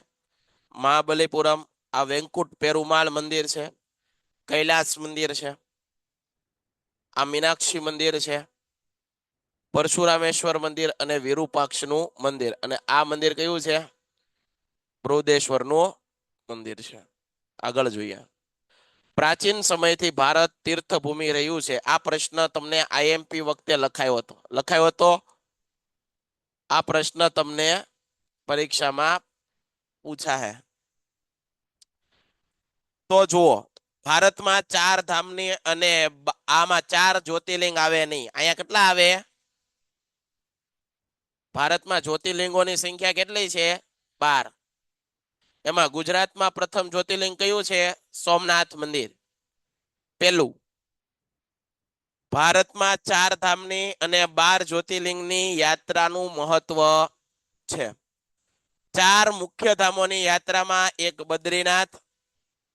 મહાબલીપુરમ. આ વેંકુટ પેરુમાલ મંદિર છે. કૈલાસ મંદિર છે. આ મીનાક્ષી મંદિર છે. પરશુરામેશ્વર મંદિર અને વિરુપાક્ષનું મંદિર. અને આ મંદિર કયું છે? બૃહદેશ્વરનું મંદિર છે. આગળ જોઈએ. પ્રાચીન સમયથી ભારત તીર્થભૂમિ રહ્યું છે. આ પ્રશ્ન તમને આઈએમપી વખતે લખાયો હતો. લખાયો હતો. આ પ્રશ્ન તમને પરીક્ષામાં પૂછા હે. તો જુઓ, ભારતમાં 4 ધામની અને આમાં 4 જ્યોતિર્લિંગ આવે નહીં. અહીંયા કેટલા આવે? ભારતમાં જ્યોતિર્લિંગોની સંખ્યા કેટલી છે? 12. એમાં ગુજરાતમાં પ્રથમ જ્યોતિર્લિંગ કયું છે? સોમનાથ મંદિર પેલું. ભારતમાં 4 ધામની અને 12 જ્યોતિર્લિંગની યાત્રાનું મહત્વ છે. 4 મુખ્ય ધામોની યાત્રામાં એક બદ્રીનાથ,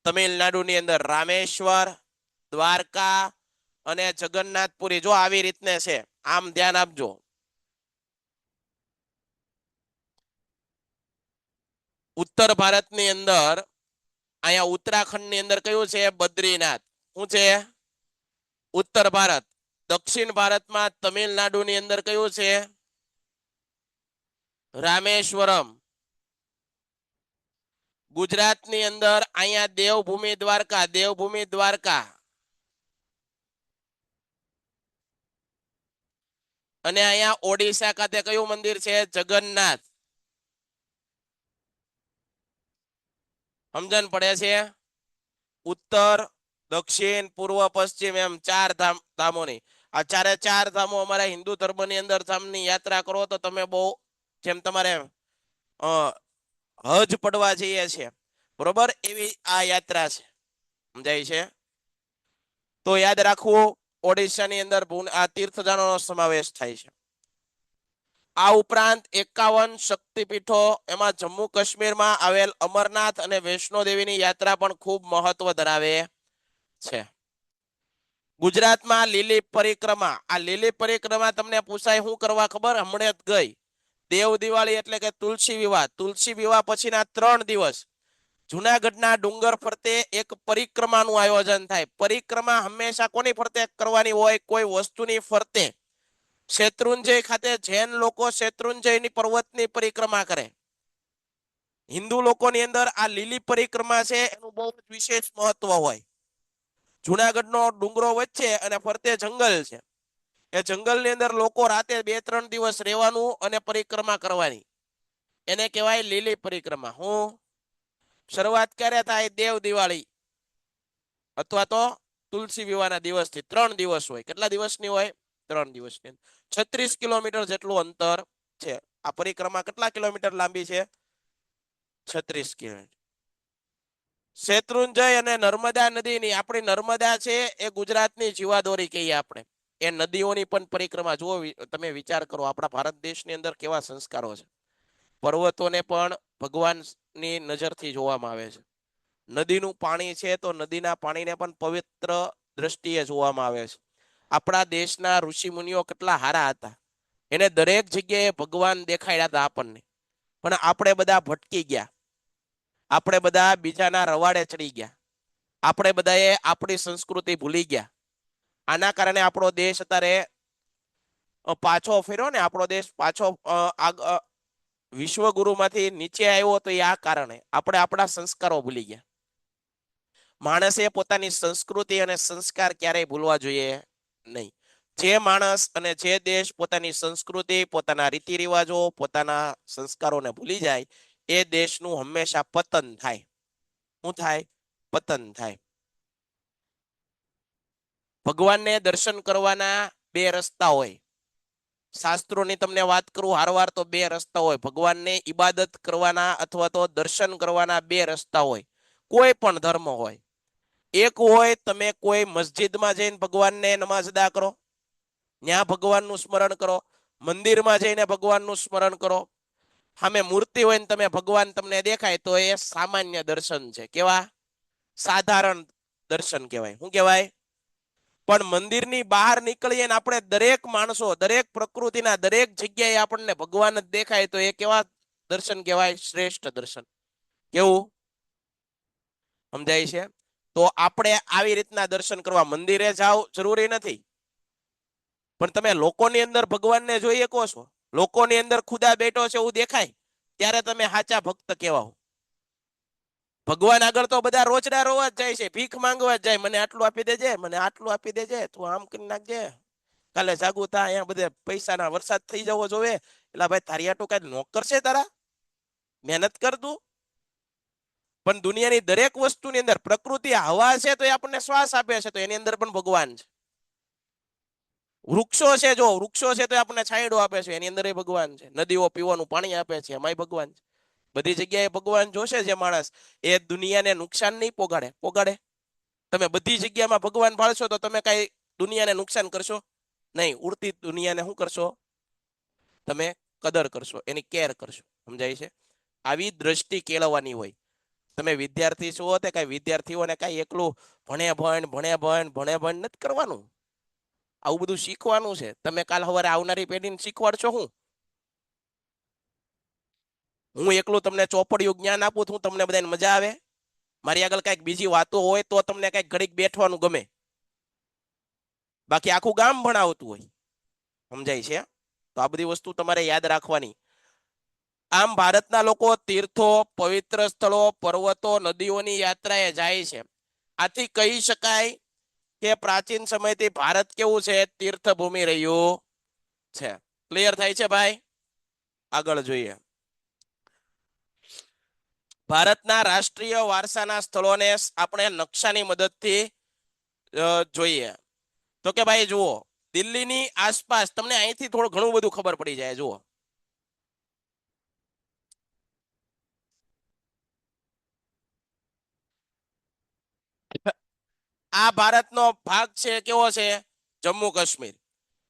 તમિલનાડુની અંદર રામેશ્વર, દ્વારકા અને જગન્નાથપુરી. જો આવી રીતને છે, આમ ધ્યાન આપજો. ઉત્તર ભારતની અંદર અહીંયા ઉત્તરાખંડની અંદર કયું છે? બદ્રીનાથ. શું છે? ઉત્તર ભારત. દક્ષિણ ભારતમાં તમિલનાડુની અંદર કયું છે? રામેશ્વરમ. ગુજરાતની અંદર અહીંયા દેવભૂમિ દ્વારકા. દેવભૂમિ દ્વારકા. અને અહીંયા ઓડિશા ખાતે કયું મંદિર છે? જગન્નાથ. સમજણ પડે છે? ઉત્તર, દક્ષિણ, પૂર્વ, પશ્ચિમ એમ 4 ધામોની. આ 4 ધામો અમારા હિન્દુ ધર્મની અંદર ધામની યાત્રા કરો તો તમે બહુ, જેમ તમારે હજ પડવા જઈએ છે, બરોબર, એવી આ યાત્રા છે. સમજાય છે? તો યાદ રાખવું, ઓડિશાની અંદર આ તીર્થધામોનો સમાવેશ થાય છે. આ ઉપરાંત 51 શક્તિપીઠો, એમાં જમ્મુ કાશ્મીરમાં આવેલ અમરનાથ અને વૈષ્ણો દેવીની યાત્રા પણ ખૂબ મહત્વ ધરાવે છે. ગુજરાતમાં લીલી પરિક્રમા. આ લીલી પરિક્રમા તમને પૂછાય શું કરવા ખબર? હમણાં જ ગઈ દેવ દિવાળી એટલે કે તુલસી વિવાહ. તુલસી વિવાહ પછીના 3 દિવસ જુનાગઢના ડુંગર ફરતે એક પરિક્રમાનું આયોજન થાય. પરિક્રમા હંમેશા કોની ફરતે કરવાની હોય? કોઈ વસ્તુની ફરતે. શેત્રુંજય ખાતે જૈન લોકો શેત્રુંજયની પર્વતની પરિક્રમા કરે. હિન્દુ લોકોની અંદર આ લીલી પરિક્રમા છે, એનું બહુ જ વિશેષ મહત્વ હોય. જુનાગઢનો ડુંગરો વચ્ચે અને ફરતે જંગલ છે. એ જંગલની અંદર લોકો રાતે 2-3 દિવસ રહેવાનું અને પરિક્રમા કરવાની. એને કહેવાય લીલી પરિક્રમા. હું શરૂઆત ક્યારે થાય? દેવ દિવાળી અથવા તો તુલસી વિવાહના દિવસથી. 3 દિવસ હોય. કેટલા દિવસની હોય? 3 દિવસની. 36 કિલોમીટર જેટલું અંતર છે. આ પરિક્રમા કેટલા કિલોમીટર લાંબી છે? 36 કિલોમીટર. શેત્રુંજય અને નર્મદા નદીની, આપણી નર્મદા છે એ ગુજરાતની જીવાદોરી કહીએ આપણે. એ નદીઓની પણ પરિક્રમા જુઓ. તમે વિચાર કરો, આપણા ભારત દેશની અંદર કેવા સંસ્કારો છે. પર્વતોને પણ ભગવાનની નજરથી જોવામાં આવે છે. નદીનું પાણી છે તો નદીના પાણીને પણ પવિત્ર દ્રષ્ટિએ જોવામાં આવે છે. આપણા દેશના ઋષિ મુનિઓ કેટલા હારા હતા, એને દરેક જગ્યાએ ભગવાન દેખાડ્યા હતા આપણને. પણ આપણે બધા ભટકી ગયા, આપણે બધા બીજાના રવાડે ચડી ગયા, આપણે બધાએ આપણી સંસ્કૃતિ ભૂલી ગયા. આના કારણે આપણો દેશ અત્યારે પાછો ફેર્યો ને. આપણો દેશ પાછો વિશ્વગુરુમાંથી નીચે આવ્યો તો એ આ કારણે આપણે આપણા સંસ્કારો ભૂલી ગયા. માણસે પોતાની સંસ્કૃતિ અને સંસ્કાર ક્યારેય ભૂલવા જોઈએ નહીં. જે માણસ અને જે દેશ પોતાની સંસ્કૃતિ, પોતાના રીતિ રિવાજો, પોતાના સંસ્કારોને ભૂલી જાય, એ દેશનું હંમેશા પતન થાય. શું થાય? પતન થાય. ભગવાનને દર્શન કરવાના બે રસ્તા હોય. શાસ્ત્રોની તમને વાત કરું હારવાર તો બે રસ્તા હોય. ભગવાનને ઈબાદત કરવાના અથવા તો દર્શન કરવાના બે રસ્તા હોય, કોઈ પણ ધર્મ હોય. એક હોય તમે કોઈ મસ્જિદમાં જઈને ભગવાનને નમાઝ અદા કરો, ત્યાં ભગવાનનું સ્મરણ કરો. મંદિરમાં જઈને ભગવાનનું સ્મરણ કરો. સામે મૂર્તિ હોય ને તમે ભગવાન તમને દેખાય તો એ સામાન્ય દર્શન છે. કેવા? સાધારણ દર્શન કહેવાય. શું કહેવાય? પણ મંદિરની બહાર નીકળીએ ને આપણે દરેક માણસો, દરેક પ્રકૃતિના દરેક જગ્યાએ આપણને ભગવાન જ દેખાય તો એ કેવા દર્શન કહેવાય? શ્રેષ્ઠ દર્શન. કેવું? સમજાય છે? તો આપણે આવી રીતના દર્શન કરવા મંદિરે જાવ જરૂરી નથી, પણ તમે લોકોની અંદર ભગવાનને જોઈ શકો છો. લોકોની અંદર ખુદા બેઠો છે એવું દેખાય ત્યારે તમે સાચા ભક્ત કહેવાઓ. ભગવાન આગળ તો બધા રોજડા રોવા જ જાય છે, ભીખ માંગવા જ જાય. મને આટલું આપી દેજે, મને આટલું આપી દેજે, તું આમ કરી નાખજે, કાલે જાગું તા, અહીંયા બધે પૈસાના વરસાદ થઈ જવો જોવે. એટલે ભાઈ તારી આટલું કઈ નોકર છે તારા? મહેનત કર તું. પણ દુનિયાની દરેક વસ્તુની અંદર પ્રકૃતિ હવા છે તો એ આપણને શ્વાસ આપે છે, તો એની અંદર પણ ભગવાન છે. વૃક્ષો છે, જો વૃક્ષો છે તો આપણને છાંયડો આપે છે, એની અંદર ભગવાન છે. નદીઓ પીવાનું પાણી આપે છે, એમાંય ભગવાન છે. બધી જગ્યાએ ભગવાન જોશે જે માણસ, એ દુનિયાને નુકસાન નહીં પોગાડે. પોગાડે? તમે બધી જગ્યામાં ભગવાન ભાળશો તો તમે કઈ દુનિયાને નુકસાન કરશો નહીં. ઉડતી દુનિયાને શું કરશો? તમે કદર કરશો, એની કેર કરશો. સમજાય છે? આવી દ્રષ્ટિ કેળવવાની હોય. તમે વિદ્યાર્થી છો તે કઈ વિદ્યાર્થીઓને કઈ એકલું ભણે ભણ નથી કરવાનું. આવું બધું શીખવાનું છે. તમે કાલ સવારે આવનારી પેઢીને શીખવાડશો. હું એકલું તમને ચોપડિયું જ્ઞાન આપું છું, તમને બધાને મજા આવે? મારી આગળ કઈક બીજી વાતો હોય તો તમને કઈક ઘડીક બેઠવાનું ગમે, બાકી આખું ગામ ભણાવતું હોય. સમજાય છે? તો આ બધી વસ્તુ તમારે યાદ રાખવાની. આમ ભારતના લોકો તીર્થો, પવિત્ર સ્થળો, પર્વતો, નદીઓની યાત્રાએ જાય છે. આથી કહી શકાય કે પ્રાચીન સમયથી ભારત કેવું છે? તીર્થભૂમિ રહ્યું છે. ક્લિયર થાય છે ભાઈ? આગળ જોઈએ. ભારતના રાષ્ટ્રીય વારસાના સ્થળોને આપણે નકશાની મદદથી જોઈએ. તો કે ભાઈ જુઓ, દિલ્હીની આસપાસ તમને અહીંથી થોડું ઘણું બધું ખબર પડી જાય. જુઓ, આ ભારતનો ભાગ છે. કેવો છે? જમ્મુ કાશ્મીર.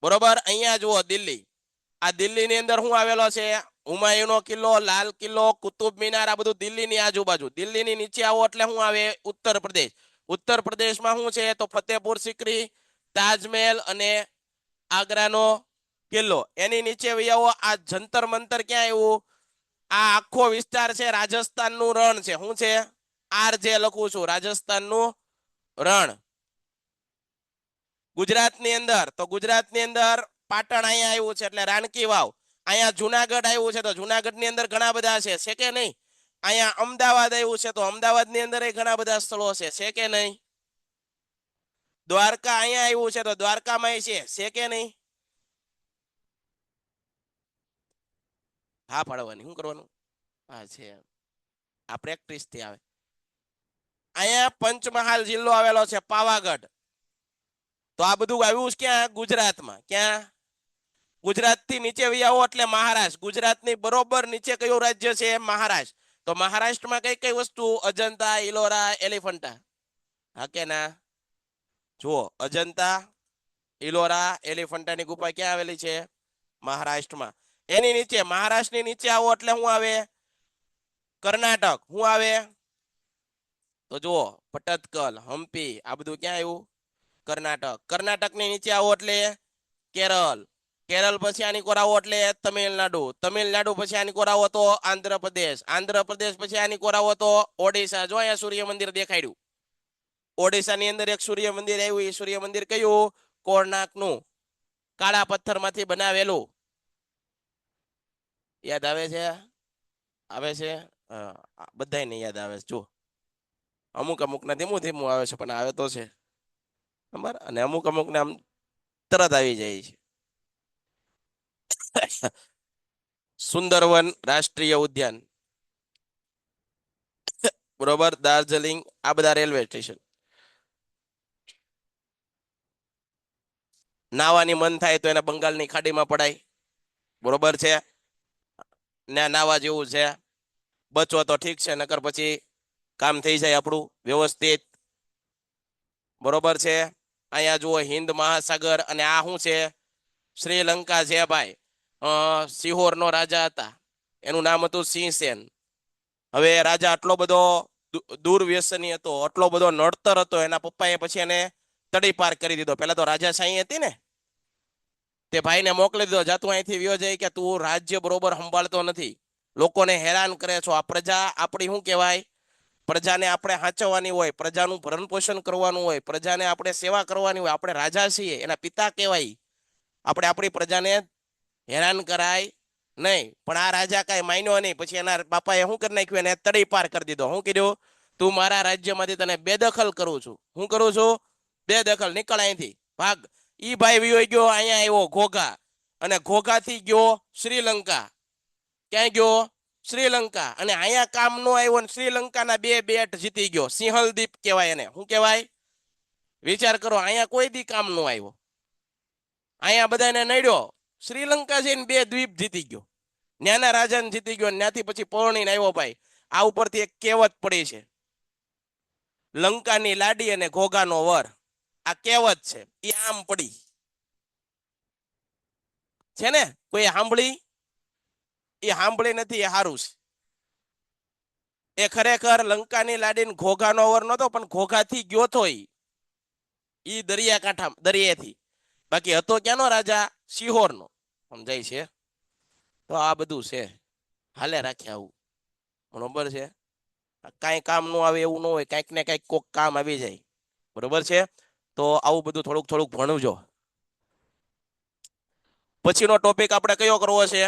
બરોબર. અહીંયા જુઓ દિલ્હી. આ દિલ્હીની અંદર શું આવેલો છે? હુમાયુનો કિલ્લો, લાલ કિલ્લો, કુતુબ મિનાર. આ બધું દિલ્હીની આજુબાજુ. દિલ્હીની નીચે આવો એટલે શું આવે? ઉત્તર પ્રદેશ. ઉત્તર પ્રદેશમાં શું છે? તો ફતેહપુર સિકરી, તાજમહેલ અને આગ્રાનો કિલ્લો. એની નીચે આવો આ જંતર મંતર ક્યાં આવ્યું? આ આખો વિસ્તાર છે રાજસ્થાનનું રણ છે. શું છે? આર જે લખું છું, રાજસ્થાનનું રણ. ગુજરાતની અંદર તો ગુજરાતની અંદર પાટણ અહીંયા આવ્યું છે એટલે રાણકી વાવ. અહીંયા જુનાગઢ આવ્યું છે તો જુનાગઢની અંદર ઘણા બધા છે કે નહીં? અહીંયા અમદાવાદ આવ્યું છે તો અમદાવાદની અંદર ઘણા બધા સ્થળો છે કે નહીં? દ્વારકા અહીંયા આવ્યું છે તો દ્વારકામાં છે કે નહીં? હા પાડવાની. શું કરવાનું? હા છે. આ પ્રેક્ટિસ થી આવે. અહીંયા પંચમહાલ જિલ્લો આવેલો છે, પાવાગઢ. તો આ બધું આવ્યું ક્યાં? ગુજરાતમાં. ક્યાં? ગુજરાત થી નીચે આવો એટલે મહારાષ્ટ્ર. ગુજરાતની બરોબર નીચે કયું રાજ્ય છે? મહારાષ્ટ્ર. તો મહારાષ્ટ્રમાં કઈ કઈ વસ્તુ? અજંતા, ઇલોરા, એલિફન્ટા. હા કે ના? જુઓ, અજંતા, ઇલોરા એલિફન્ટાની ગુફા ક્યાં આવેલી છે? મહારાષ્ટ્રમાં. એની નીચે મહારાષ્ટ્રની નીચે આવો એટલે શું આવે? કર્ણાટક. શું આવે? તો જુઓ પટદકલ, હમ્પી, આ બધું ક્યાં આવ્યું? કર્ણાટક. કર્ણાટકની નીચે આવો એટલે કેરળ. કેરળ પછી આની કોર આવો એટલે તમિલનાડુ. તમિલનાડુ પછી આની કોર આવો તો આંધ્રપ્રદેશ. આંધ્રપ્રદેશ પછી આની કોર આવો તો ઓડિશા. જો અહીંયા સૂર્ય મંદિર દેખાડ્યું. ઓડિશાની અંદર એક સૂર્ય મંદિર આવ્યું. એ સૂર્ય મંદિર કયું? કોણાર્કનું. કાળા પથ્થરમાંથી બનાવેલું. યાદ આવે છે? આવે છે? બધાને યાદ આવે છે. જો અમુક અમુકને ધીમું ધીમું આવે છે પણ આવે તો છે. બરાબર. અને અમુક અમુકને આમ તરત આવી જાય છે. સુંદરવન રાષ્ટ્રીય ઉદ્યાન, બરોબર. દાર્જિલિંગ, આ બધા રેલવે સ્ટેશન. નાવાની મન થાય તો એને બંગાળની ખાડીમાં પડાય, બરોબર છે. ને નાવા જેવું છે. બચો તો ઠીક છે, નકર પછી કામ થઈ જાય આપણું વ્યવસ્થિત, બરોબર છે. અહીંયા જુઓ હિન્દ મહાસાગર. અને આ શું છે? શ્રીલંકા છે ભાઈ. સિહોરનો રાજા હતા, એનું નામ હતું સિંહસેન. હવે રાજા આટલો બધો દૂરવ્યસની હતો, આટલો બધો નડતર હતો, એના પપ્પાએ પછી એને તડીપાર કરી દીધો. પેલા તો રાજા સાઈ હતી ને, તે ભાઈને મોકલી દીધો, જાતું અહીંથી વ્યો જાય કે તું રાજ્ય બરોબર સંભાળતો નથી, લોકોને હેરાન કરે છો. આ પ્રજા આપણી શું કહેવાય? પ્રજાને આપણે સાચવવાની હોય, પ્રજાનું ભરણ પોષણ કરવાનું હોય, પ્રજાને આપણે સેવા કરવાની હોય. આપણે રાજા છીએ, એના પિતા કહેવાય. આપણે આપણી પ્રજાને હેરાન કરાય નહીં. પણ આ રાજા કાંઈ માન્યો નહીં. પછી એના બાપાએ શું કરી નાખ્યું? એને તડીપાર કરી દીધો. શું કીધું? તું મારા રાજ્યમાંથી તને બેદખલ કરું છું. શું કરું છું? બેદખલ. નીકળ અહીંથી, ભાગ. ઈ ભાઈ વિયો ગયો, અહીંયા આવ્યો ઘોઘા, અને ઘોઘાથી ગયો શ્રીલંકા. ક્યાં ગયો? શ્રીલંકા. અને અહીંયા કામ નો આવ્યો ને શ્રીલંકાના 2 બેટ જીતી ગયો. સિંહલદીપ કહેવાય એને. શું કહેવાય? વિચાર કરો, અહીંયા કોઈ દી કામ નો આવ્યો, અહીંયા બધાને નડ્યો. શ્રીલંકા જઈને 2 દ્વીપ જીતી ગયો, ન્યાના રાજાને જીતી ગયો. ત્યાંથી પછી પરણીને આવ્યો ભાઈ. આ ઉપરથી એક કહેવત પડી છે, લંકાની લાડી અને ઘોઘાનો વર. આ કહેવત છે, એ આમ પડી છે ને. કોઈ સાંભળી? એ સાંભળી નથી, એ સારું છે. એ ખરેખર લંકાની લાડીને ઘોઘાનો વર નતો, પણ ઘોઘાથી ગયો તો ઈ દરિયાકાંઠા, દરિયાથી. બાકી હતો ક્યાંનો રાજા? સિહોરનો. સમજાય છે? તો આ બધું છે, હાલે રાખ્યા આવું, બરોબર છે. કાંઈ કામ નું આવે એવું ન હોય, કાંઈક ને કાંઈક કોક કામ આવી જાય, બરોબર છે. તો આવું બધું થોડુંક થોડુંક ભણજો. પછીનો ટોપિક આપણે કયો કરવો છે?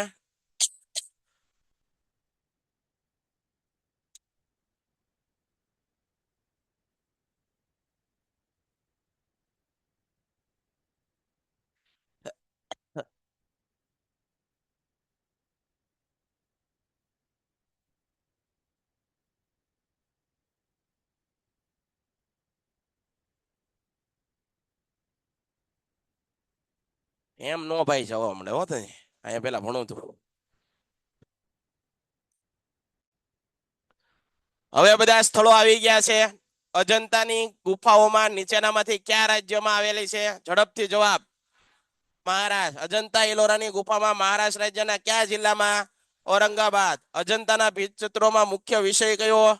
એમ નો ભાઈ જવા મળે હો. તને અહીંયા પેલા ભણું તું. હવે બધા સ્થળો આવી ગયા છે. અજંતાની ગુફાઓમાં નીચેનામાંથી કયા રાજ્યમાં આવેલી છે? ઝડપથી જવાબ. મહારાષ્ટ્ર. અજંતા ઇલોરાની ગુફામાં મહારાષ્ટ્ર રાજ્યના કયા જિલ્લામાં? ઔરંગાબાદ. અજંતાના ભીંતચિત્રોમાં મુખ્ય વિષય કયો?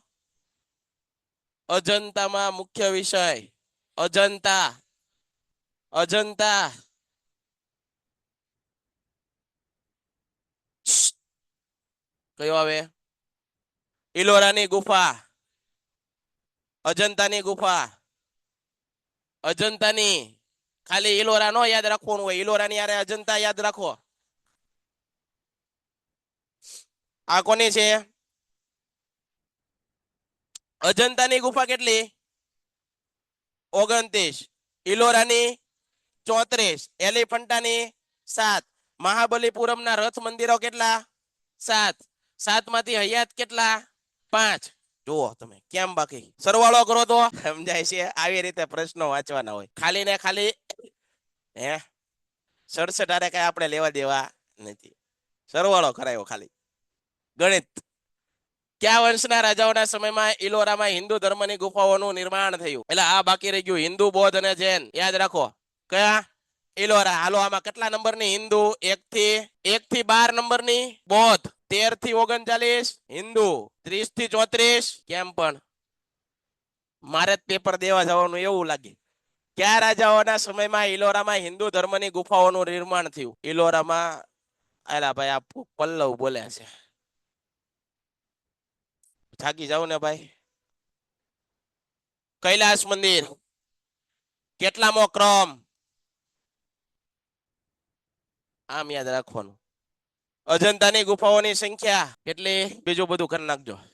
અજંતામાં મુખ્ય વિષય અજંતા. અજંતા. કયો આવે? ઇલોરાની ગુફા, અજંતાની ગુફા. અજંતાની. ખાલી ઇલોરા નો યાદ રાખવાનું હોય, ઇલોરાની યારે અજંતા યાદ રાખો. આ કોની છે? અજંતાની ગુફા કેટલી? 29. ઇલોરાની 34. એલિફન્ટાની 7. મહાબલીપુરમના રથ મંદિરો કેટલા? 7. 7 માંથી હયાત કેટલા? 5. જુઓ તમે કેમ, બાકી સરવાળો કરો તો સમજાય છે. આવી રીતે પ્રશ્નો વાંચવાના હોય. ખાલી ને ખાલી 67 કઈ આપણે લેવા દેવા નથી. સરવાળો કરાયો ખાલી. ગણિત. કયા વંશના રાજાઓના સમયમાં ઇલોરામાં હિન્દુ ધર્મની ગુફાઓનું નિર્માણ થયું? એટલે આ બાકી રહી ગયું, હિન્દુ, બૌદ્ધ અને જૈન. યાદ રાખો. કયા? ઇલોરા. હાલો આમાં કેટલા નંબરની હિન્દુ? 1 થી 12 નંબરની બૌદ્ધ, 13 થી 39 હિન્દુ, 30 થી 34 કેમ પણ મારે જ પેપર દેવા જવાનું એવું લાગે. કયા રાજાઓના સમયમાં ઇલોરામાં હિન્દુ ધર્મની ગુફાઓનું નિર્માણ થયું? ઇલોરામાં આલા ભાઈ આ પલ્લવ બોલે છે. થાકી જાવ ને ભાઈ. કૈલાસ મંદિર કેટલામો ક્રમ? આમ યાદ રાખવાનું. અજંતાની ગુફાઓની સંખ્યા કેટલી? બીજું બધું કરી નાખજો.